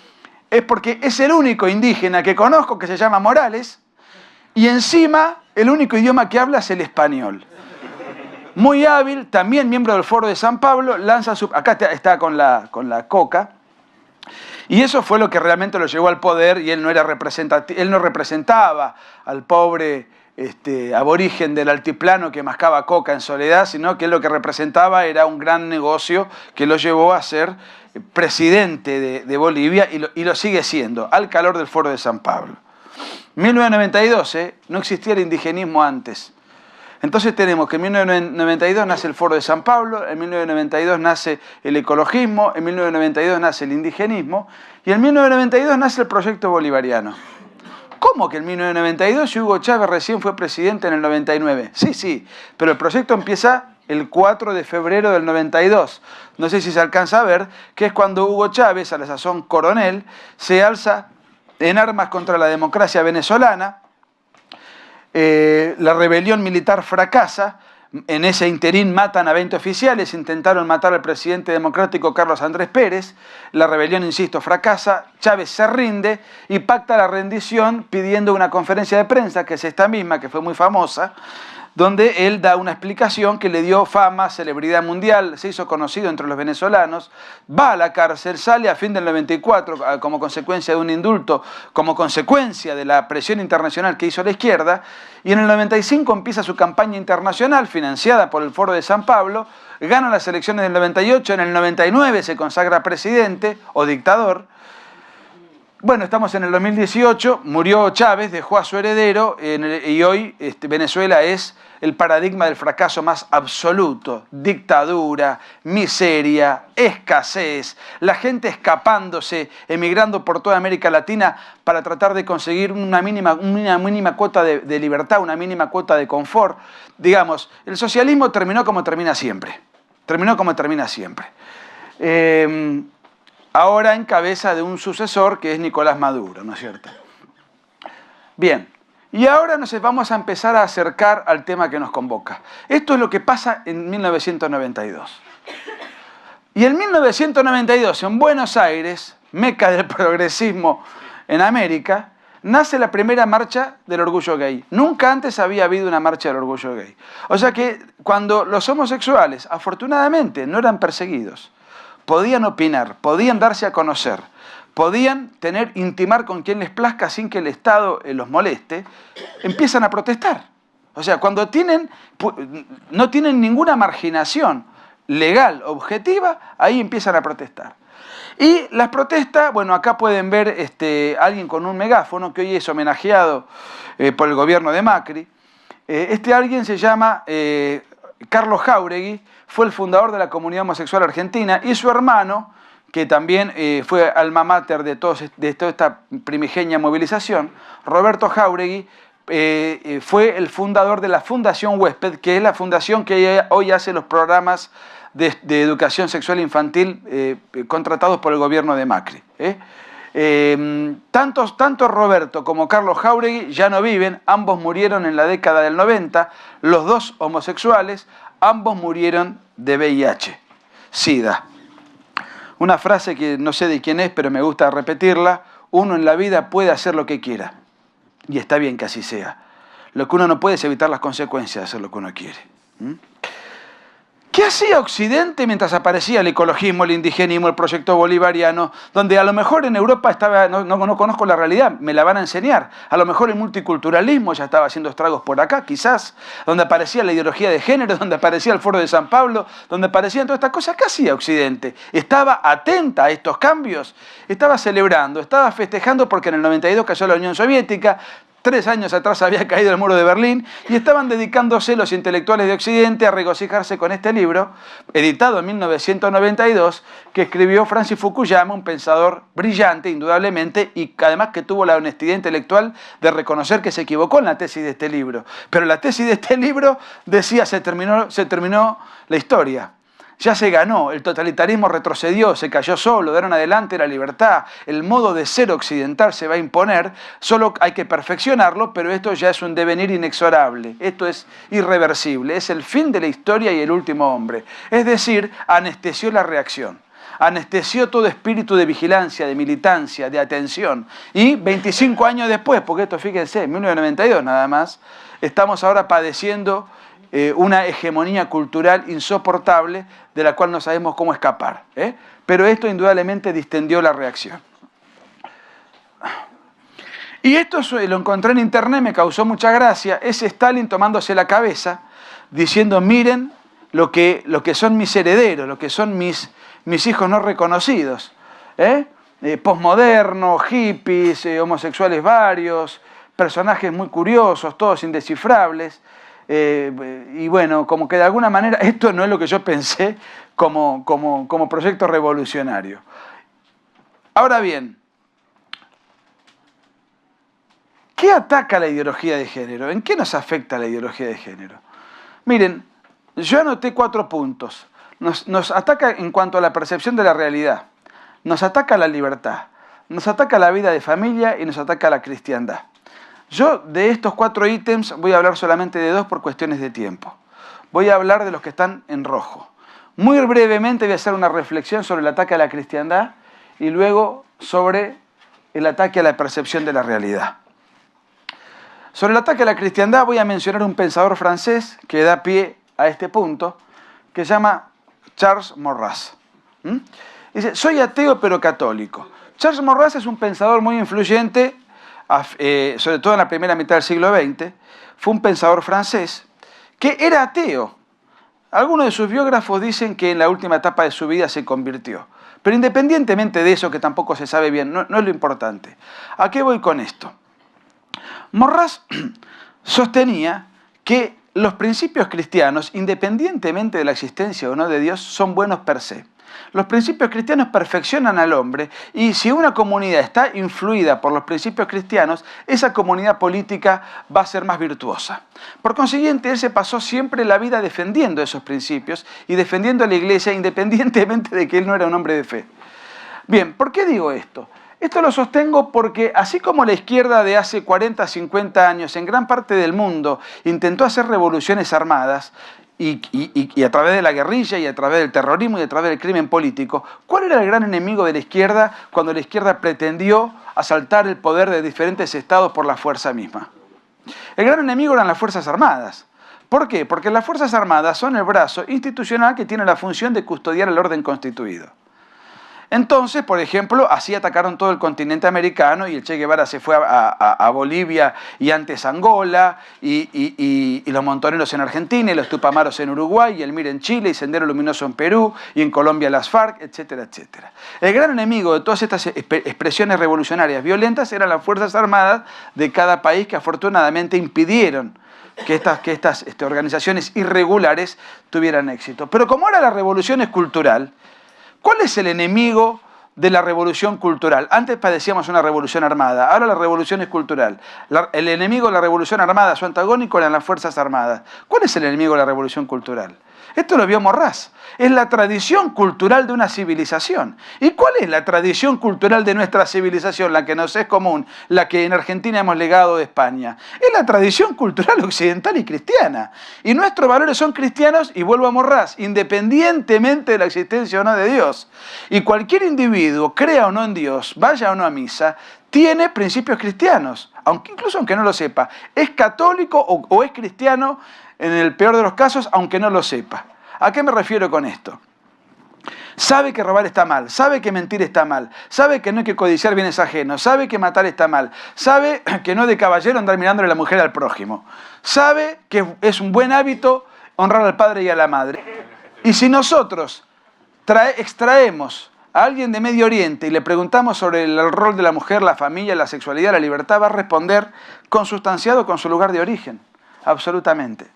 Es porque es el único indígena que conozco que se llama Morales, y encima el único idioma que habla es el español. Muy hábil, también miembro del Foro de San Pablo, lanza su... Acá está con la coca. Y eso fue lo que realmente lo llevó al poder, y él no representaba al pobre aborigen del altiplano que mascaba coca en soledad, sino que él lo que representaba era un gran negocio que lo llevó a ser presidente de Bolivia y lo sigue siendo, al calor del Foro de San Pablo. 1992, no existía el indigenismo antes. Entonces tenemos que en 1992 nace el Foro de San Pablo, en 1992 nace el ecologismo, en 1992 nace el indigenismo y en 1992 nace el proyecto bolivariano. ¿Cómo que en 1992 si Hugo Chávez recién fue presidente en el 99? Sí, pero el proyecto empieza el 4 de febrero del 92. No sé si se alcanza a ver, que es cuando Hugo Chávez, a la sazón coronel, se alza en armas contra la democracia venezolana. La rebelión militar fracasa, en ese interín matan a 20 oficiales, intentaron matar al presidente democrático Carlos Andrés Pérez, la rebelión, insisto, fracasa, Chávez se rinde y pacta la rendición pidiendo una conferencia de prensa, que es esta misma, que fue muy famosa, donde él da una explicación que le dio fama, celebridad mundial, se hizo conocido entre los venezolanos, va a la cárcel, sale a fin del 94 como consecuencia de un indulto, como consecuencia de la presión internacional que hizo la izquierda, y en el 95 empieza su campaña internacional financiada por el Foro de San Pablo, gana las elecciones del 98, en el 99 se consagra presidente o dictador. Bueno, estamos en el 2018, murió Chávez, dejó a su heredero y hoy Venezuela es el paradigma del fracaso más absoluto. Dictadura, miseria, escasez, la gente escapándose, emigrando por toda América Latina para tratar de conseguir una mínima cuota de libertad, una mínima cuota de confort. Digamos, el socialismo terminó como termina siempre. Terminó como termina siempre. Ahora en cabeza de un sucesor que es Nicolás Maduro, ¿no es cierto? Bien, y ahora nos vamos a empezar a acercar al tema que nos convoca. Esto es lo que pasa en 1992. Y en 1992, en Buenos Aires, meca del progresismo en América, nace la primera marcha del orgullo gay. Nunca antes había habido una marcha del orgullo gay. O sea que cuando los homosexuales, afortunadamente, no eran perseguidos, podían opinar, podían darse a conocer, podían intimar con quien les plazca sin que el Estado los moleste, empiezan a protestar. O sea, cuando no tienen ninguna marginación legal, objetiva, ahí empiezan a protestar. Y las protestas, bueno, acá pueden ver alguien con un megáfono que hoy es homenajeado por el gobierno de Macri. Este alguien se llama Carlos Jáuregui, fue el fundador de la comunidad homosexual argentina, y su hermano, que también fue alma mater de toda esta primigenia movilización, Roberto Jáuregui, fue el fundador de la Fundación Huésped, que es la fundación que hoy hace los programas de educación sexual infantil contratados por el gobierno de Macri. Tanto Roberto como Carlos Jáuregui ya no viven, ambos murieron en la década del 90, los dos homosexuales, ambos murieron de VIH, SIDA. Una frase que no sé de quién es, pero me gusta repetirla: uno en la vida puede hacer lo que quiera, y está bien que así sea. Lo que uno no puede es evitar las consecuencias de hacer lo que uno quiere. ¿Qué hacía Occidente mientras aparecía el ecologismo, el indigenismo, el proyecto bolivariano, donde a lo mejor en Europa estaba, no conozco la realidad, me la van a enseñar, a lo mejor el multiculturalismo ya estaba haciendo estragos por acá, quizás, donde aparecía la ideología de género, donde aparecía el Foro de San Pablo, donde aparecían todas estas cosas? ¿Qué hacía Occidente? Estaba atenta a estos cambios, estaba celebrando, estaba festejando porque en el 92 cayó la Unión Soviética, 3 años atrás había caído el muro de Berlín, y estaban dedicándose los intelectuales de Occidente a regocijarse con este libro, editado en 1992, que escribió Francis Fukuyama, un pensador brillante, indudablemente, y además que tuvo la honestidad intelectual de reconocer que se equivocó en la tesis de este libro. Pero la tesis de este libro decía: se terminó la historia. Ya se ganó, el totalitarismo retrocedió, se cayó solo, de ahora en adelante la libertad, el modo de ser occidental se va a imponer, solo hay que perfeccionarlo, pero esto ya es un devenir inexorable, esto es irreversible, es el fin de la historia y el último hombre. Es decir, anestesió la reacción, anestesió todo espíritu de vigilancia, de militancia, de atención. Y 25 años después, porque esto, fíjense, en 1992 nada más, estamos ahora padeciendo una hegemonía cultural insoportable de la cual no sabemos cómo escapar. Pero esto indudablemente distendió la reacción. Y esto lo encontré en internet, me causó mucha gracia. Es Stalin tomándose la cabeza, diciendo: miren lo que son mis herederos, lo que son mis hijos no reconocidos. Posmodernos, hippies, homosexuales varios, personajes muy curiosos, todos indescifrables. Y bueno, como que de alguna manera esto no es lo que yo pensé como proyecto revolucionario. Ahora bien, ¿qué ataca la ideología de género? ¿En qué nos afecta la ideología de género? Miren, yo anoté 4 puntos. Nos ataca en cuanto a la percepción de la realidad, nos ataca la libertad, nos ataca la vida de familia y nos ataca la cristiandad. Yo de estos 4 ítems voy a hablar solamente de 2 por cuestiones de tiempo. Voy a hablar de los que están en rojo. Muy brevemente voy a hacer una reflexión sobre el ataque a la cristiandad y luego sobre el ataque a la percepción de la realidad. Sobre el ataque a la cristiandad voy a mencionar un pensador francés que da pie a este punto, que se llama Charles Maurras. Dice, soy ateo pero católico. Charles Maurras es un pensador muy influyente, sobre todo en la primera mitad del siglo XX. Fue un pensador francés que era ateo. Algunos de sus biógrafos dicen que en la última etapa de su vida se convirtió. Pero independientemente de eso, que tampoco se sabe bien, no es lo importante. ¿A qué voy con esto? Maurras sostenía que los principios cristianos, independientemente de la existencia o no de Dios, son buenos per se. Los principios cristianos perfeccionan al hombre y si una comunidad está influida por los principios cristianos, esa comunidad política va a ser más virtuosa. Por consiguiente, él se pasó siempre la vida defendiendo esos principios y defendiendo a la iglesia independientemente de que él no era un hombre de fe. Bien, ¿por qué digo esto? Esto lo sostengo porque así como la izquierda de hace 40, 50 años en gran parte del mundo intentó hacer revoluciones armadas, y a través de la guerrilla, y a través del terrorismo, y a través del crimen político, ¿cuál era el gran enemigo de la izquierda cuando la izquierda pretendió asaltar el poder de diferentes estados por la fuerza misma? El gran enemigo eran las Fuerzas Armadas. ¿Por qué? Porque las Fuerzas Armadas son el brazo institucional que tiene la función de custodiar el orden constituido. Entonces, por ejemplo, así atacaron todo el continente americano y el Che Guevara se fue a Bolivia y antes a Angola y los montoneros en Argentina y los tupamaros en Uruguay y el MIR en Chile y Sendero Luminoso en Perú y en Colombia las FARC, etcétera, etcétera. El gran enemigo de todas estas expresiones revolucionarias violentas eran las Fuerzas Armadas de cada país que afortunadamente impidieron que estas organizaciones irregulares tuvieran éxito. Pero como ahora la revolución es cultural, ¿cuál es el enemigo de la revolución cultural? Antes padecíamos una revolución armada, ahora la revolución es cultural. El enemigo de la revolución armada, su antagónico, eran las Fuerzas Armadas. ¿Cuál es el enemigo de la revolución cultural? Esto lo vio Maurras. Es la tradición cultural de una civilización. ¿Y cuál es la tradición cultural de nuestra civilización, la que nos es común, la que en Argentina hemos legado de España? Es la tradición cultural occidental y cristiana. Y nuestros valores son cristianos, y vuelvo a Maurras, independientemente de la existencia o no de Dios. Y cualquier individuo, crea o no en Dios, vaya o no a misa, tiene principios cristianos, incluso aunque no lo sepa. Es católico o es cristiano en el peor de los casos, aunque no lo sepa. ¿A qué me refiero con esto? Sabe que robar está mal, sabe que mentir está mal, sabe que no hay que codiciar bienes ajenos, sabe que matar está mal, sabe que no es de caballero andar mirándole la mujer al prójimo, sabe que es un buen hábito honrar al padre y a la madre. Y si nosotros extraemos a alguien de Medio Oriente y le preguntamos sobre el rol de la mujer, la familia, la sexualidad, la libertad, va a responder consustanciado con su lugar de origen. Absolutamente.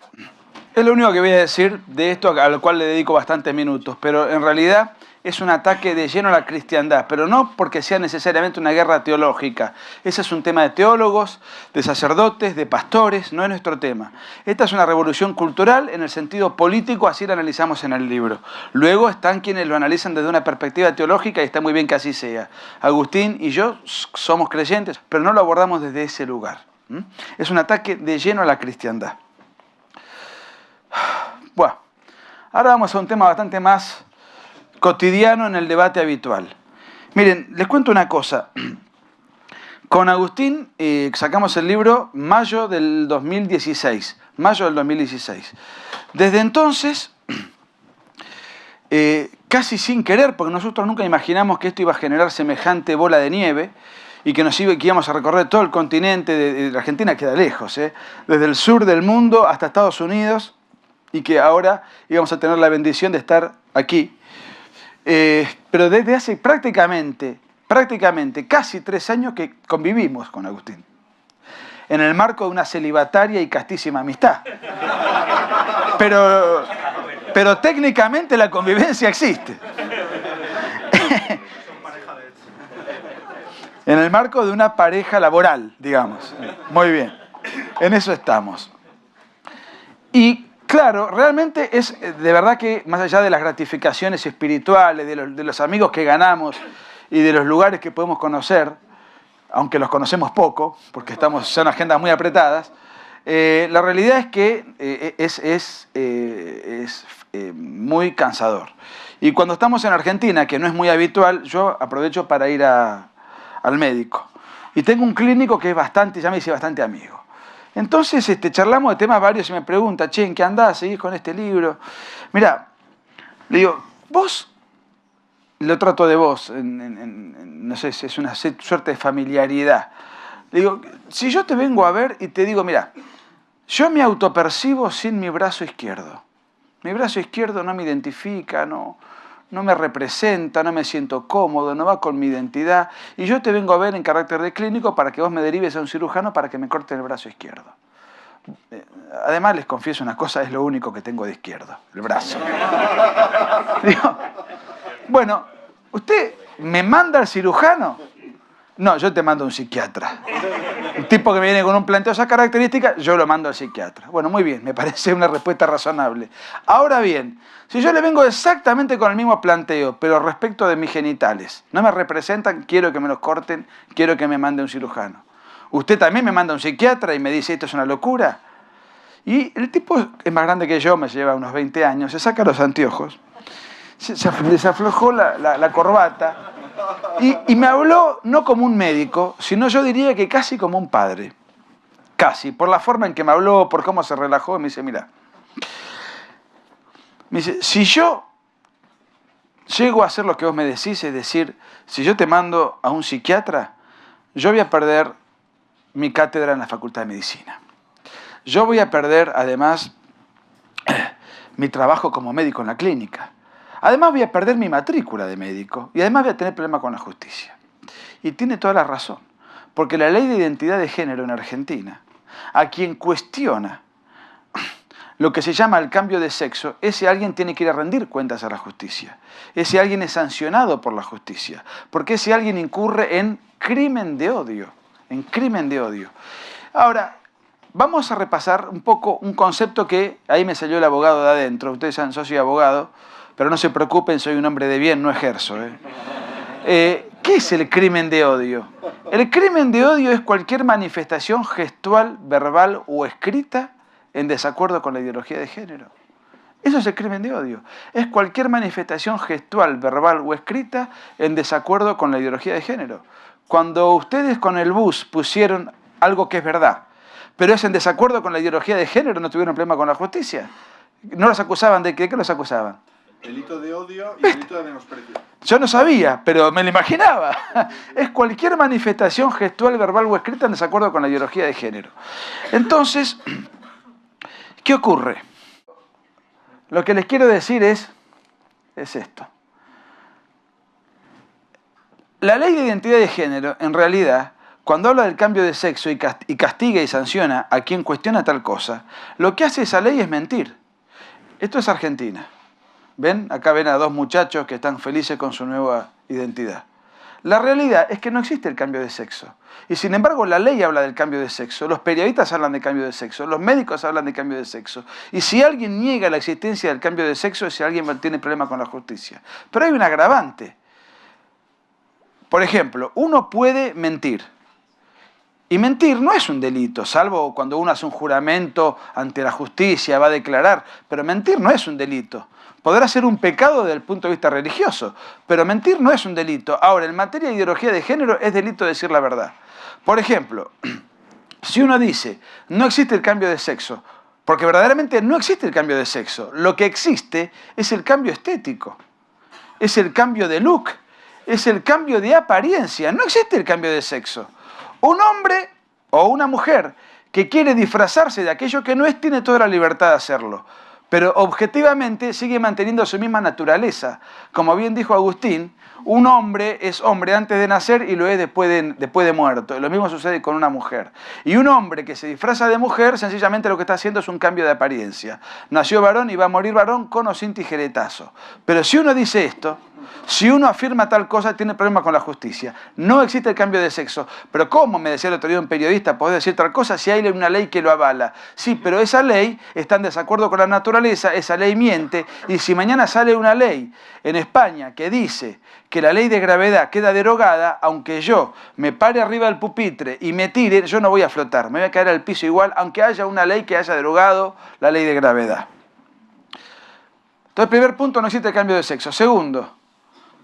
Es lo único que voy a decir de esto, al cual le dedico bastantes minutos, pero en realidad es un ataque de lleno a la cristiandad, pero no porque sea necesariamente una guerra teológica. Ese es un tema de teólogos, de sacerdotes, de pastores, no es nuestro tema. Esta es una revolución cultural en el sentido político, así lo analizamos en el libro. Luego están quienes lo analizan desde una perspectiva teológica y está muy bien que así sea. Agustín y yo somos creyentes, pero no lo abordamos desde ese lugar. Es un ataque de lleno a la cristiandad. Bueno, ahora vamos a un tema bastante más cotidiano en el debate habitual. Miren, les cuento una cosa. Con Agustín sacamos el libro mayo del 2016. Mayo del 2016. Desde entonces, casi sin querer, porque nosotros nunca imaginamos que esto iba a generar semejante bola de nieve, y que íbamos a recorrer todo el continente, de la Argentina queda lejos, desde el sur del mundo hasta Estados Unidos, y que ahora íbamos a tener la bendición de estar aquí. Pero desde hace prácticamente casi 3 años que convivimos con Agustín, en el marco de una celibataria y castísima amistad. Pero técnicamente la convivencia existe. En el marco de una pareja laboral, digamos. Muy bien. En eso estamos. Y claro, realmente es de verdad que más allá de las gratificaciones espirituales, de los amigos que ganamos y de los lugares que podemos conocer, aunque los conocemos poco, porque son agendas muy apretadas, la realidad es que es muy cansador. Y cuando estamos en Argentina, que no es muy habitual, yo aprovecho para ir al médico. Y tengo un clínico que es ya me hice bastante amigo. Entonces charlamos de temas varios y me pregunta, che, ¿en qué andás? ¿Seguís con este libro? Mirá, le digo, vos, lo trato de vos, no sé, es una suerte de familiaridad. Le digo, si yo te vengo a ver y te digo, mirá, yo me autopercibo sin mi brazo izquierdo. Mi brazo izquierdo no me identifica, no me representa, no me siento cómodo, no va con mi identidad. Y yo te vengo a ver en carácter de clínico para que vos me derives a un cirujano para que me corte el brazo izquierdo. Además, les confieso una cosa, es lo único que tengo de izquierdo, el brazo. Digo, bueno, ¿usted me manda al cirujano? No, yo te mando a un psiquiatra. Un tipo que me viene con un planteo de esas características, yo lo mando al psiquiatra. Bueno, muy bien, me parece una respuesta razonable. Ahora bien, si yo le vengo exactamente con el mismo planteo, pero respecto de mis genitales, no me representan, quiero que me los corten, quiero que me mande un cirujano. Usted también me manda a un psiquiatra y me dice, esto es una locura. Y el tipo es más grande que yo, me lleva unos 20 años, se saca los anteojos, se desaflojó la corbata, y me habló no como un médico, sino yo diría que casi como un padre. Casi, por la forma en que me habló, por cómo se relajó, me dice, mira, si yo llego a hacer lo que vos me decís, es decir, si yo te mando a un psiquiatra, yo voy a perder mi cátedra en la Facultad de Medicina. Yo voy a perder, además, mi trabajo como médico en la clínica. Además voy a perder mi matrícula de médico y además voy a tener problemas con la justicia. Y tiene toda la razón, porque la ley de identidad de género en Argentina, a quien cuestiona lo que se llama el cambio de sexo, ese alguien tiene que ir a rendir cuentas a la justicia. Ese alguien es sancionado por la justicia, porque ese alguien incurre en crimen de odio, en crimen de odio. Ahora, vamos a repasar un poco un concepto que ahí me salió el abogado de adentro. Ustedes saben, yo soy abogado, pero no se preocupen, soy un hombre de bien, no ejerzo. ¿Qué es el crimen de odio? El crimen de odio es cualquier manifestación gestual, verbal o escrita en desacuerdo con la ideología de género. Eso es el crimen de odio. Es cualquier manifestación gestual, verbal o escrita en desacuerdo con la ideología de género. Cuando ustedes con el bus pusieron algo que es verdad, pero es en desacuerdo con la ideología de género, no tuvieron problema con la justicia. No los acusaban ¿de qué los acusaban? Delito de odio y delito de menosprecio. Yo no sabía, pero me lo imaginaba. Es cualquier manifestación gestual, verbal o escrita en desacuerdo con la ideología de género. Entonces, ¿qué ocurre? Lo que les quiero decir es esto. La ley de identidad de género, en realidad, cuando habla del cambio de sexo y castiga y sanciona a quien cuestiona tal cosa, lo que hace esa ley es mentir. Esto es Argentina. ¿Ven? Acá ven a dos muchachos que están felices con su nueva identidad. La realidad es que no existe el cambio de sexo. Y sin embargo la ley habla del cambio de sexo, los periodistas hablan de cambio de sexo, los médicos hablan de cambio de sexo. Y si alguien niega la existencia del cambio de sexo, ese alguien tiene problema con la justicia. Pero hay un agravante. Por ejemplo, uno puede mentir. Y mentir no es un delito, salvo cuando uno hace un juramento ante la justicia, va a declarar. Pero mentir no es un delito. Podrá ser un pecado desde el punto de vista religioso, pero mentir no es un delito. Ahora, en materia de ideología de género es delito decir la verdad. Por ejemplo, si uno dice, no existe el cambio de sexo, porque verdaderamente no existe el cambio de sexo, lo que existe es el cambio estético, es el cambio de look, es el cambio de apariencia, no existe el cambio de sexo. Un hombre o una mujer que quiere disfrazarse de aquello que no es, tiene toda la libertad de hacerlo. Pero objetivamente sigue manteniendo su misma naturaleza. Como bien dijo Agustín, un hombre es hombre antes de nacer y lo es después de muerto. Lo mismo sucede con una mujer. Y un hombre que se disfraza de mujer, sencillamente lo que está haciendo es un cambio de apariencia. Nació varón y va a morir varón con o sin tijeretazo. Pero si uno dice esto, si uno afirma tal cosa, tiene problemas con la justicia. No existe el cambio de sexo. Pero ¿cómo, me decía el otro día un periodista, podés decir tal cosa si hay una ley que lo avala? Sí, pero esa ley está en desacuerdo con la naturaleza, esa ley miente, y si mañana sale una ley en España que dice que la ley de gravedad queda derogada, aunque yo me pare arriba del pupitre y me tire, yo no voy a flotar, me voy a caer al piso igual, aunque haya una ley que haya derogado la ley de gravedad. Entonces, primer punto, no existe el cambio de sexo. Segundo,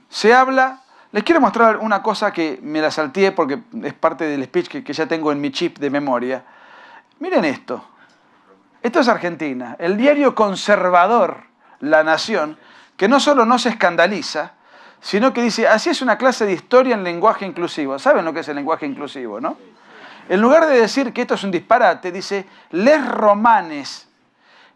se habla, les quiero mostrar una cosa que me la salteé porque es parte del speech que ya tengo en mi chip de memoria. Miren esto. Esto es Argentina. El diario conservador, La Nación, que no solo no se escandaliza, sino que dice, así es una clase de historia en lenguaje inclusivo. ¿Saben lo que es el lenguaje inclusivo, no? En lugar de decir que esto es un disparate, dice, les romanes,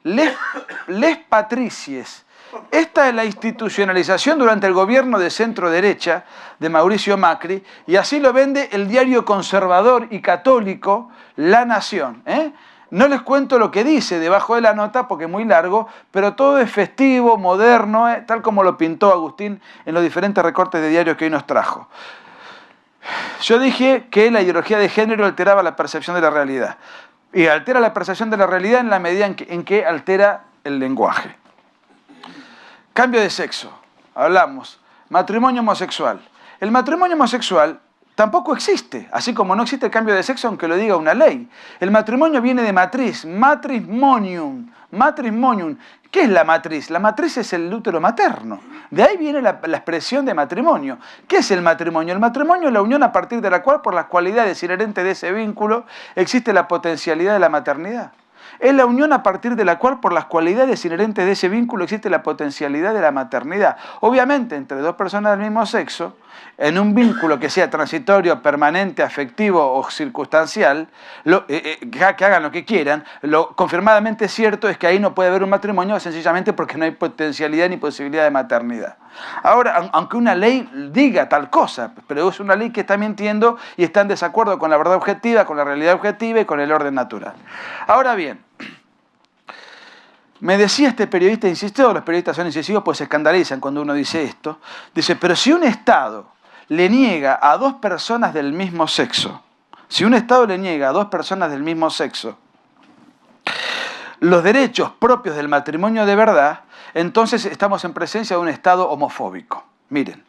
les patricies. Esta es la institucionalización durante el gobierno de centro-derecha de Mauricio Macri, y así lo vende el diario conservador y católico La Nación. No les cuento lo que dice debajo de la nota porque es muy largo, pero todo es festivo, moderno, tal como lo pintó Agustín en los diferentes recortes de diarios que hoy nos trajo. Yo dije que la ideología de género alteraba la percepción de la realidad. Y altera la percepción de la realidad en la medida en que altera el lenguaje. Cambio de sexo. Hablamos. Matrimonio homosexual. El matrimonio homosexual tampoco existe, así como no existe el cambio de sexo aunque lo diga una ley. El matrimonio viene de matriz, matrimonium, matrimonium. ¿Qué es la matriz? La matriz es el útero materno. De ahí viene la expresión de matrimonio. ¿Qué es el matrimonio? El matrimonio es la unión a partir de la cual, por las cualidades inherentes de ese vínculo, existe la potencialidad de la maternidad. Es la unión a partir de la cual, por las cualidades inherentes de ese vínculo, existe la potencialidad de la maternidad. Obviamente, entre dos personas del mismo sexo, en un vínculo que sea transitorio, permanente, afectivo o circunstancial, que hagan lo que quieran, lo confirmadamente cierto es que ahí no puede haber un matrimonio sencillamente porque no hay potencialidad ni posibilidad de maternidad. Ahora, aunque una ley diga tal cosa, pero es una ley que está mintiendo y está en desacuerdo con la verdad objetiva, con la realidad objetiva y con el orden natural. Ahora bien, me decía este periodista, insistió, los periodistas son incisivos pues se escandalizan cuando uno dice esto, dice, pero si un Estado le niega a dos personas del mismo sexo, los derechos propios del matrimonio de verdad, entonces estamos en presencia de un Estado homofóbico. Miren,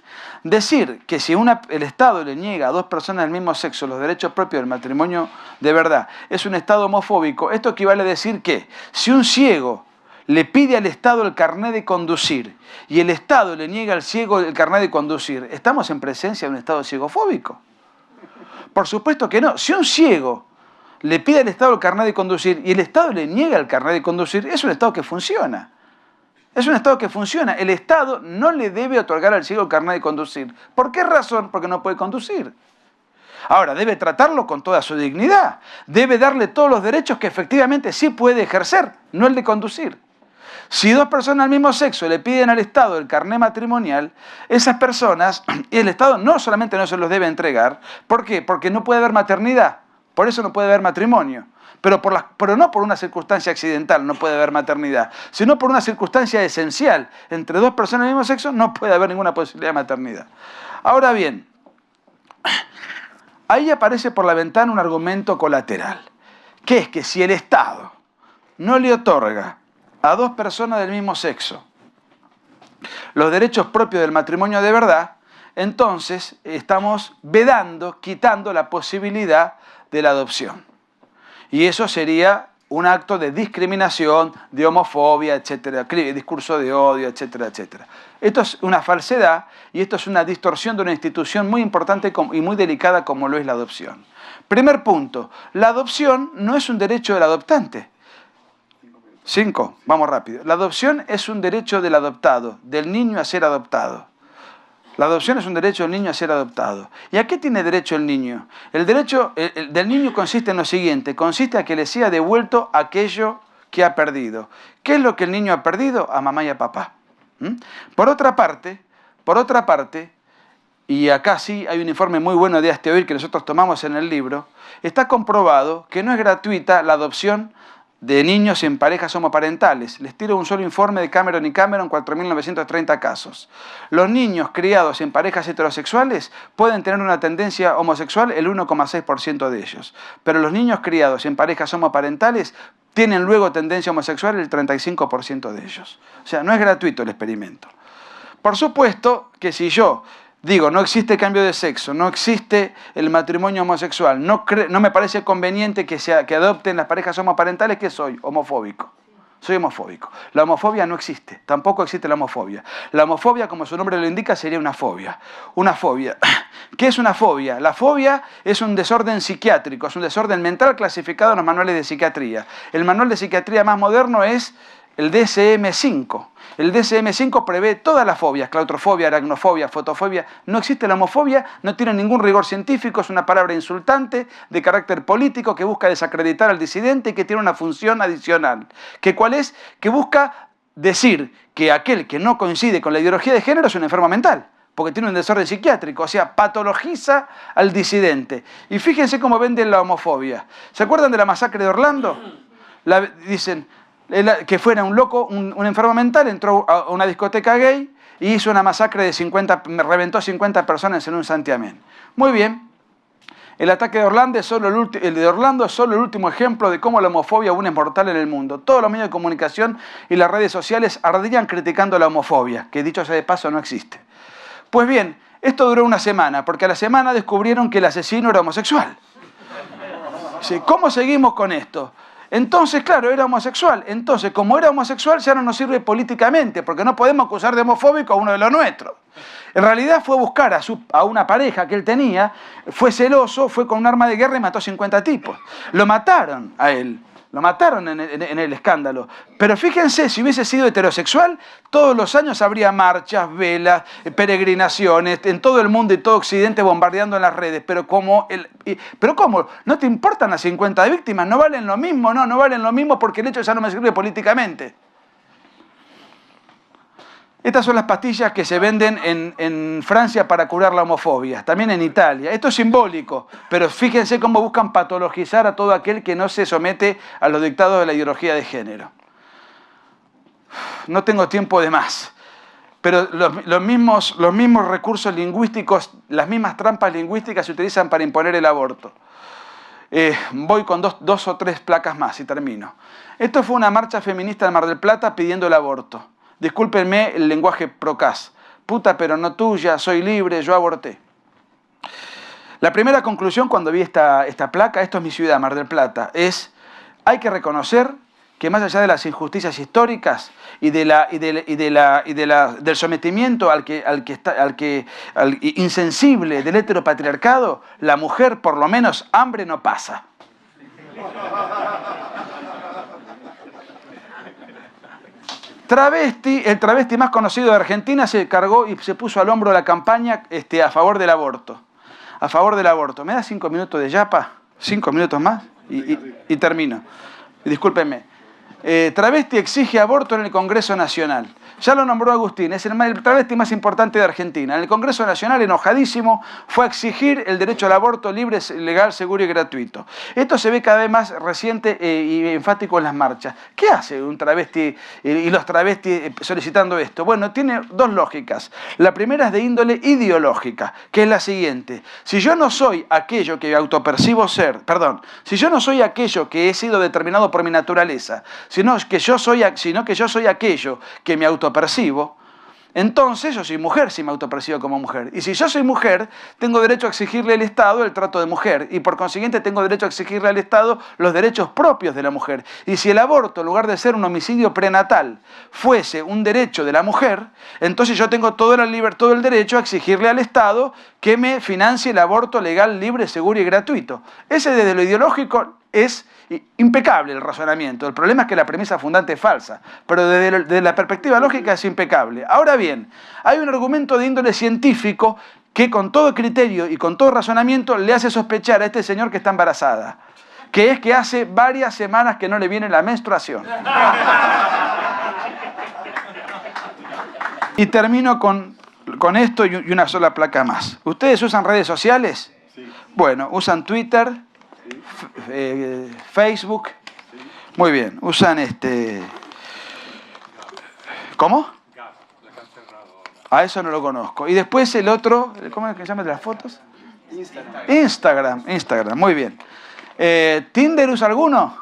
decir que si el Estado le niega a dos personas del mismo sexo los derechos propios del matrimonio de verdad es un Estado homofóbico, esto equivale a decir que si un ciego le pide al Estado el carnet de conducir y el Estado le niega al ciego el carnet de conducir, ¿estamos en presencia de un Estado ciegofóbico? Por supuesto que no. Si un ciego le pide al Estado el carnet de conducir y el Estado le niega el carnet de conducir, es un Estado que funciona. Es un Estado que funciona. El Estado no le debe otorgar al ciego el carnet de conducir. ¿Por qué razón? Porque no puede conducir. Ahora, debe tratarlo con toda su dignidad. Debe darle todos los derechos que efectivamente sí puede ejercer, no el de conducir. Si dos personas del mismo sexo le piden al Estado el carnet matrimonial, esas personas, el Estado no solamente no se los debe entregar, ¿por qué? Porque no puede haber maternidad, por eso no puede haber matrimonio, pero no por una circunstancia accidental no puede haber maternidad, sino por una circunstancia esencial. Entre dos personas del mismo sexo no puede haber ninguna posibilidad de maternidad. Ahora bien, ahí aparece por la ventana un argumento colateral, que es que si el Estado no le otorga a dos personas del mismo sexo los derechos propios del matrimonio de verdad, entonces estamos vedando, quitando la posibilidad de la adopción. Y eso sería un acto de discriminación, de homofobia, etcétera, discurso de odio, etcétera, etcétera. Esto es una falsedad y esto es una distorsión de una institución muy importante y muy delicada como lo es la adopción. Primer punto, la adopción no es un derecho del adoptante. 5, vamos rápido. La adopción es un derecho del adoptado, del niño a ser adoptado. La adopción es un derecho del niño a ser adoptado. ¿Y a qué tiene derecho el niño? El derecho del niño consiste en lo siguiente, consiste a que le sea devuelto aquello que ha perdido. ¿Qué es lo que el niño ha perdido? A mamá y a papá. Por otra parte, y acá sí hay un informe muy bueno de Hazte Oír que nosotros tomamos en el libro, está comprobado que no es gratuita la adopción de niños en parejas homoparentales. Les tiro un solo informe de Cameron y Cameron, 4.930 casos. Los niños criados en parejas heterosexuales pueden tener una tendencia homosexual el 1,6% de ellos, pero los niños criados en parejas homoparentales tienen luego tendencia homosexual el 35% de ellos. O sea, no es gratuito el experimento. Por supuesto que si yo digo, no existe cambio de sexo, no existe el matrimonio homosexual, no me parece conveniente que adopten las parejas homoparentales, que soy homofóbico. soy homofóbico. La homofobia no existe, tampoco existe la homofobia. La homofobia, como su nombre lo indica, sería una fobia. Una fobia. ¿Qué es una fobia? La fobia es un desorden psiquiátrico, es un desorden mental clasificado en los manuales de psiquiatría. El manual de psiquiatría más moderno es el DSM-5. El DSM-5 prevé todas las fobias, claustrofobia, aracnofobia, fotofobia. No existe la homofobia, no tiene ningún rigor científico, es una palabra insultante de carácter político que busca desacreditar al disidente y que tiene una función adicional. ¿Cuál es? Que busca decir que aquel que no coincide con la ideología de género es un enfermo mental, porque tiene un desorden psiquiátrico, o sea, patologiza al disidente. Y fíjense cómo venden la homofobia. ¿Se acuerdan de la masacre de Orlando? Dicen que fuera un loco, un enfermo mental, entró a una discoteca gay y hizo una masacre de 50, reventó 50 personas en un santiamén. Muy bien. El ataque de Orlando es solo el último ejemplo de cómo la homofobia aún es mortal en el mundo. Todos los medios de comunicación y las redes sociales ardían criticando la homofobia, que dicho sea de paso no existe. Pues bien, esto duró una semana, porque a la semana descubrieron que el asesino era homosexual. ¿Cómo seguimos con esto? Entonces, claro, era homosexual. Entonces, como era homosexual, ya no nos sirve políticamente, porque no podemos acusar de homofóbico a uno de los nuestros. En realidad fue a buscar a una pareja que él tenía, fue celoso, fue con un arma de guerra y mató 50 tipos. Lo mataron a él. Lo mataron en el escándalo. Pero fíjense, si hubiese sido heterosexual, todos los años habría marchas, velas, peregrinaciones, en todo el mundo y todo Occidente bombardeando en las redes. Pero ¿cómo? ¿No te importan las 50 víctimas? ¿No valen lo mismo? No valen lo mismo porque el hecho ya no me sirve políticamente. Estas son las pastillas que se venden en Francia para curar la homofobia, también en Italia. Esto es simbólico, pero fíjense cómo buscan patologizar a todo aquel que no se somete a los dictados de la ideología de género. No tengo tiempo de más, pero los mismos recursos lingüísticos, las mismas trampas lingüísticas se utilizan para imponer el aborto. Voy con dos o tres placas más y termino. Esto fue una marcha feminista en Mar del Plata pidiendo el aborto. Discúlpenme el lenguaje procaz. Puta pero no tuya, soy libre, yo aborté. La primera conclusión cuando vi esta placa, esto es mi ciudad, Mar del Plata, es: hay que reconocer que más allá de las injusticias históricas y del sometimiento al insensible del heteropatriarcado, la mujer por lo menos hambre no pasa. El travesti más conocido de Argentina se cargó y se puso al hombro la campaña a favor del aborto. A favor del aborto. ¿Me da 5 minutos de yapa? 5 minutos más y termino. Discúlpenme. Travesti exige aborto en el Congreso Nacional. Ya lo nombró Agustín, es el travesti más importante de Argentina. En el Congreso Nacional, enojadísimo, fue a exigir el derecho al aborto libre, legal, seguro y gratuito. Esto se ve cada vez más reciente y enfático en las marchas. ¿Qué hace un travesti y los travestis solicitando esto? Bueno, tiene dos lógicas. La primera es de índole ideológica, que es la siguiente. Si yo no soy aquello que autopercibo ser, si yo no soy aquello que he sido determinado por mi naturaleza, sino que yo soy aquello que me autopercibo, entonces yo soy mujer si me autopercibo como mujer. Y si yo soy mujer, tengo derecho a exigirle al Estado el trato de mujer. Y por consiguiente tengo derecho a exigirle al Estado los derechos propios de la mujer. Y si el aborto, en lugar de ser un homicidio prenatal, fuese un derecho de la mujer, entonces yo tengo todo el derecho a exigirle al Estado que me financie el aborto legal, libre, seguro y gratuito. Ese desde lo ideológico es impecable el razonamiento. El problema es que la premisa fundante es falsa, pero desde la perspectiva lógica es impecable. Ahora bien, hay un argumento de índole científico que con todo criterio y con todo razonamiento le hace sospechar a este señor que está embarazada, que es que hace varias semanas que no le viene la menstruación. Y termino con esto y una sola placa más. ¿Ustedes usan redes sociales? Sí. Bueno, ¿usan Twitter? Facebook. Muy bien, usan ¿cómo? A eso no lo conozco. Y después el otro, ¿cómo es que se llama de las fotos? Instagram, muy bien. ¿Tinder usa alguno?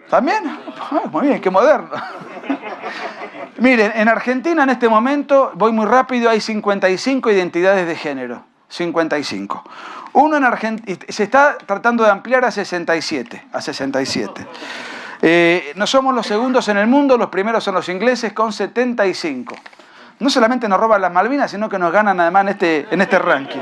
¿También? Muy bien, qué moderno. Miren, en Argentina en este momento, voy muy rápido, hay 55 identidades de género. 55. Uno en Argentina se está tratando de ampliar a 67. No somos los segundos en el mundo, los primeros son los ingleses con 75. No solamente nos roban las Malvinas, sino que nos ganan además en este ranking.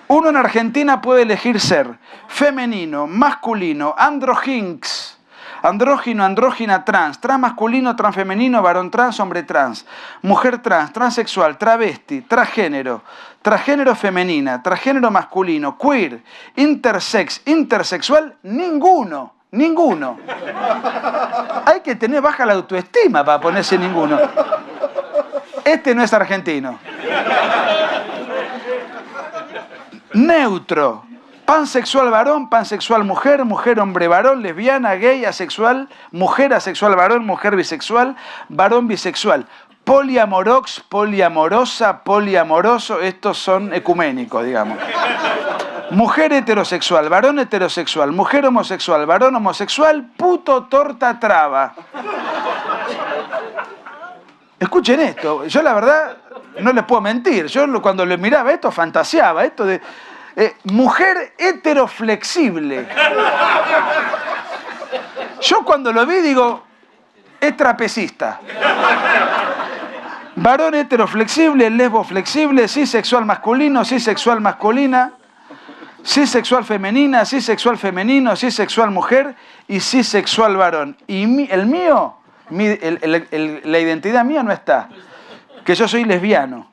Uno en Argentina puede elegir ser femenino, masculino, androginx, andrógino, andrógina, trans, transmasculino, transfemenino, varón trans, hombre trans, mujer trans, transexual, travesti, transgénero, transgénero femenina, transgénero masculino, queer, intersex, intersexual, ninguno. Ninguno. Hay que tener baja la autoestima para ponerse ninguno. Este no es argentino. Neutro. Pansexual varón, pansexual mujer, mujer hombre varón, lesbiana, gay, asexual, mujer asexual varón, mujer bisexual, varón bisexual. Poliamorox, poliamorosa, poliamoroso, estos son ecuménicos, digamos. Mujer heterosexual, varón heterosexual, mujer homosexual, varón homosexual, puto, torta, traba. Escuchen esto, yo la verdad no les puedo mentir, yo cuando le miraba esto fantaseaba, esto de mujer heteroflexible. Yo cuando lo vi digo, es trapecista. Varón heteroflexible, lesbo flexible, cisexual masculino, cisexual masculina, cisexual femenina, cisexual femenino, cisexual mujer y cisexual varón. Y el mío, la identidad mía no está, que yo soy lesbiano.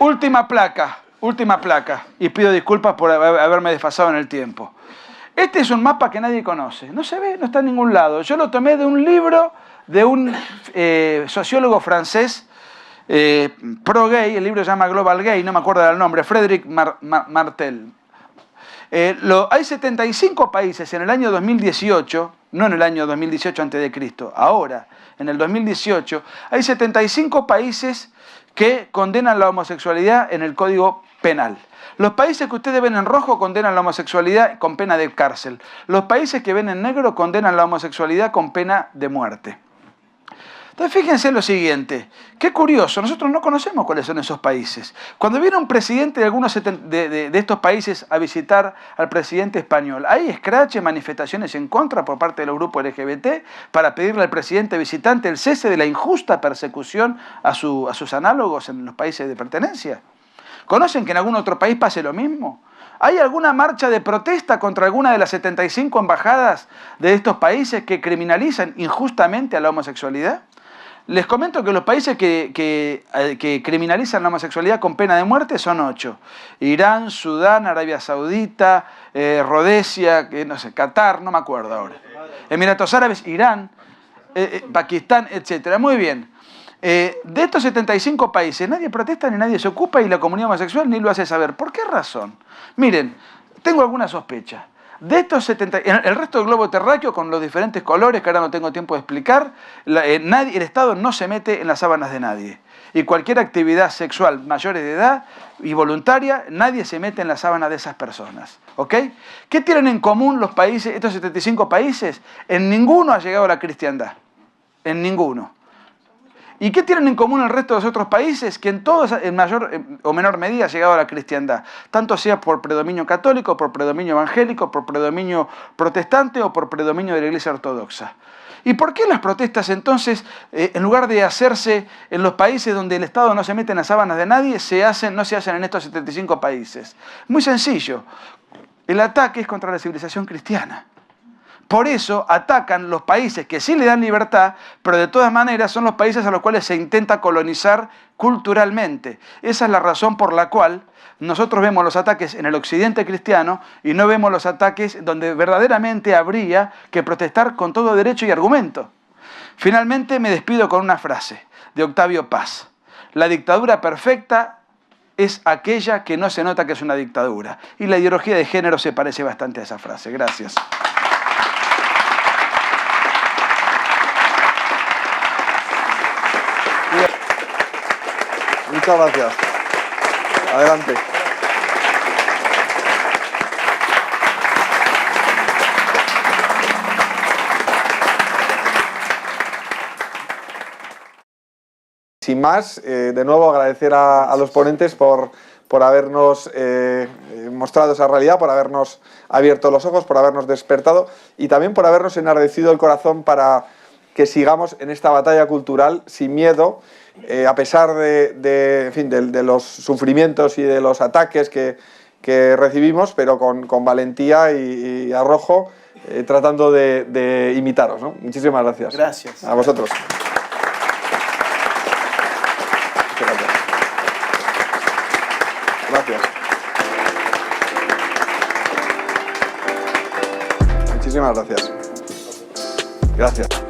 Última placa, y pido disculpas por haberme desfasado en el tiempo. Este es un mapa que nadie conoce, no se ve, no está en ningún lado. Yo lo tomé de un libro de un sociólogo francés pro-gay, el libro se llama Global Gay, no me acuerdo del nombre, Frédéric Martel. Hay 75 países en el año 2018, no en el año 2018 a.C., ahora, en el 2018, hay 75 países que condenan la homosexualidad en el Código Penal. Los países que ustedes ven en rojo condenan la homosexualidad con pena de cárcel. Los países que ven en negro condenan la homosexualidad con pena de muerte. Entonces fíjense en lo siguiente, qué curioso, nosotros no conocemos cuáles son esos países. Cuando viene un presidente de algunos de estos países a visitar al presidente español, ¿hay escraches, manifestaciones en contra por parte de los grupos LGBT para pedirle al presidente visitante el cese de la injusta persecución a sus análogos en los países de pertenencia? ¿Conocen que en algún otro país pase lo mismo? ¿Hay alguna marcha de protesta contra alguna de las 75 embajadas de estos países que criminalizan injustamente a la homosexualidad? Les comento que los países que criminalizan la homosexualidad con pena de muerte son 8. Irán, Sudán, Arabia Saudita, Rodesia, no sé, Qatar, no me acuerdo ahora. Emiratos Árabes, Irán, Pakistán, etc. Muy bien. De estos 75 países nadie protesta ni nadie se ocupa y la comunidad homosexual ni lo hace saber. ¿Por qué razón? Miren, tengo alguna sospecha. De estos 70, el resto del globo terráqueo con los diferentes colores que ahora no tengo tiempo de explicar, el Estado no se mete en las sábanas de nadie. Y cualquier actividad sexual mayores de edad y voluntaria, nadie se mete en la sábana de esas personas. ¿Ok? ¿Qué tienen en común los países, estos 75 países? En ninguno ha llegado la cristiandad. En ninguno. ¿Y qué tienen en común el resto de los otros países? Que en todos, en mayor o menor medida, ha llegado a la cristiandad. Tanto sea por predominio católico, por predominio evangélico, por predominio protestante o por predominio de la Iglesia Ortodoxa. ¿Y por qué las protestas entonces, en lugar de hacerse en los países donde el Estado no se mete en las sábanas de nadie, no se hacen en estos 75 países? Muy sencillo. El ataque es contra la civilización cristiana. Por eso atacan los países que sí le dan libertad, pero de todas maneras son los países a los cuales se intenta colonizar culturalmente. Esa es la razón por la cual nosotros vemos los ataques en el occidente cristiano y no vemos los ataques donde verdaderamente habría que protestar con todo derecho y argumento. Finalmente me despido con una frase de Octavio Paz. La dictadura perfecta es aquella que no se nota que es una dictadura. Y la ideología de género se parece bastante a esa frase. Gracias. Muchas gracias. Adelante. Sin más, de nuevo agradecer a los ponentes por por habernos mostrado esa realidad, por habernos abierto los ojos, por habernos despertado y también por habernos enardecido el corazón para que sigamos en esta batalla cultural sin miedo, a pesar en fin, de los sufrimientos y de los ataques que recibimos, pero con valentía y arrojo, tratando de imitaros, ¿no? Muchísimas gracias. Gracias. A vosotros. Gracias. Muchísimas gracias. Gracias.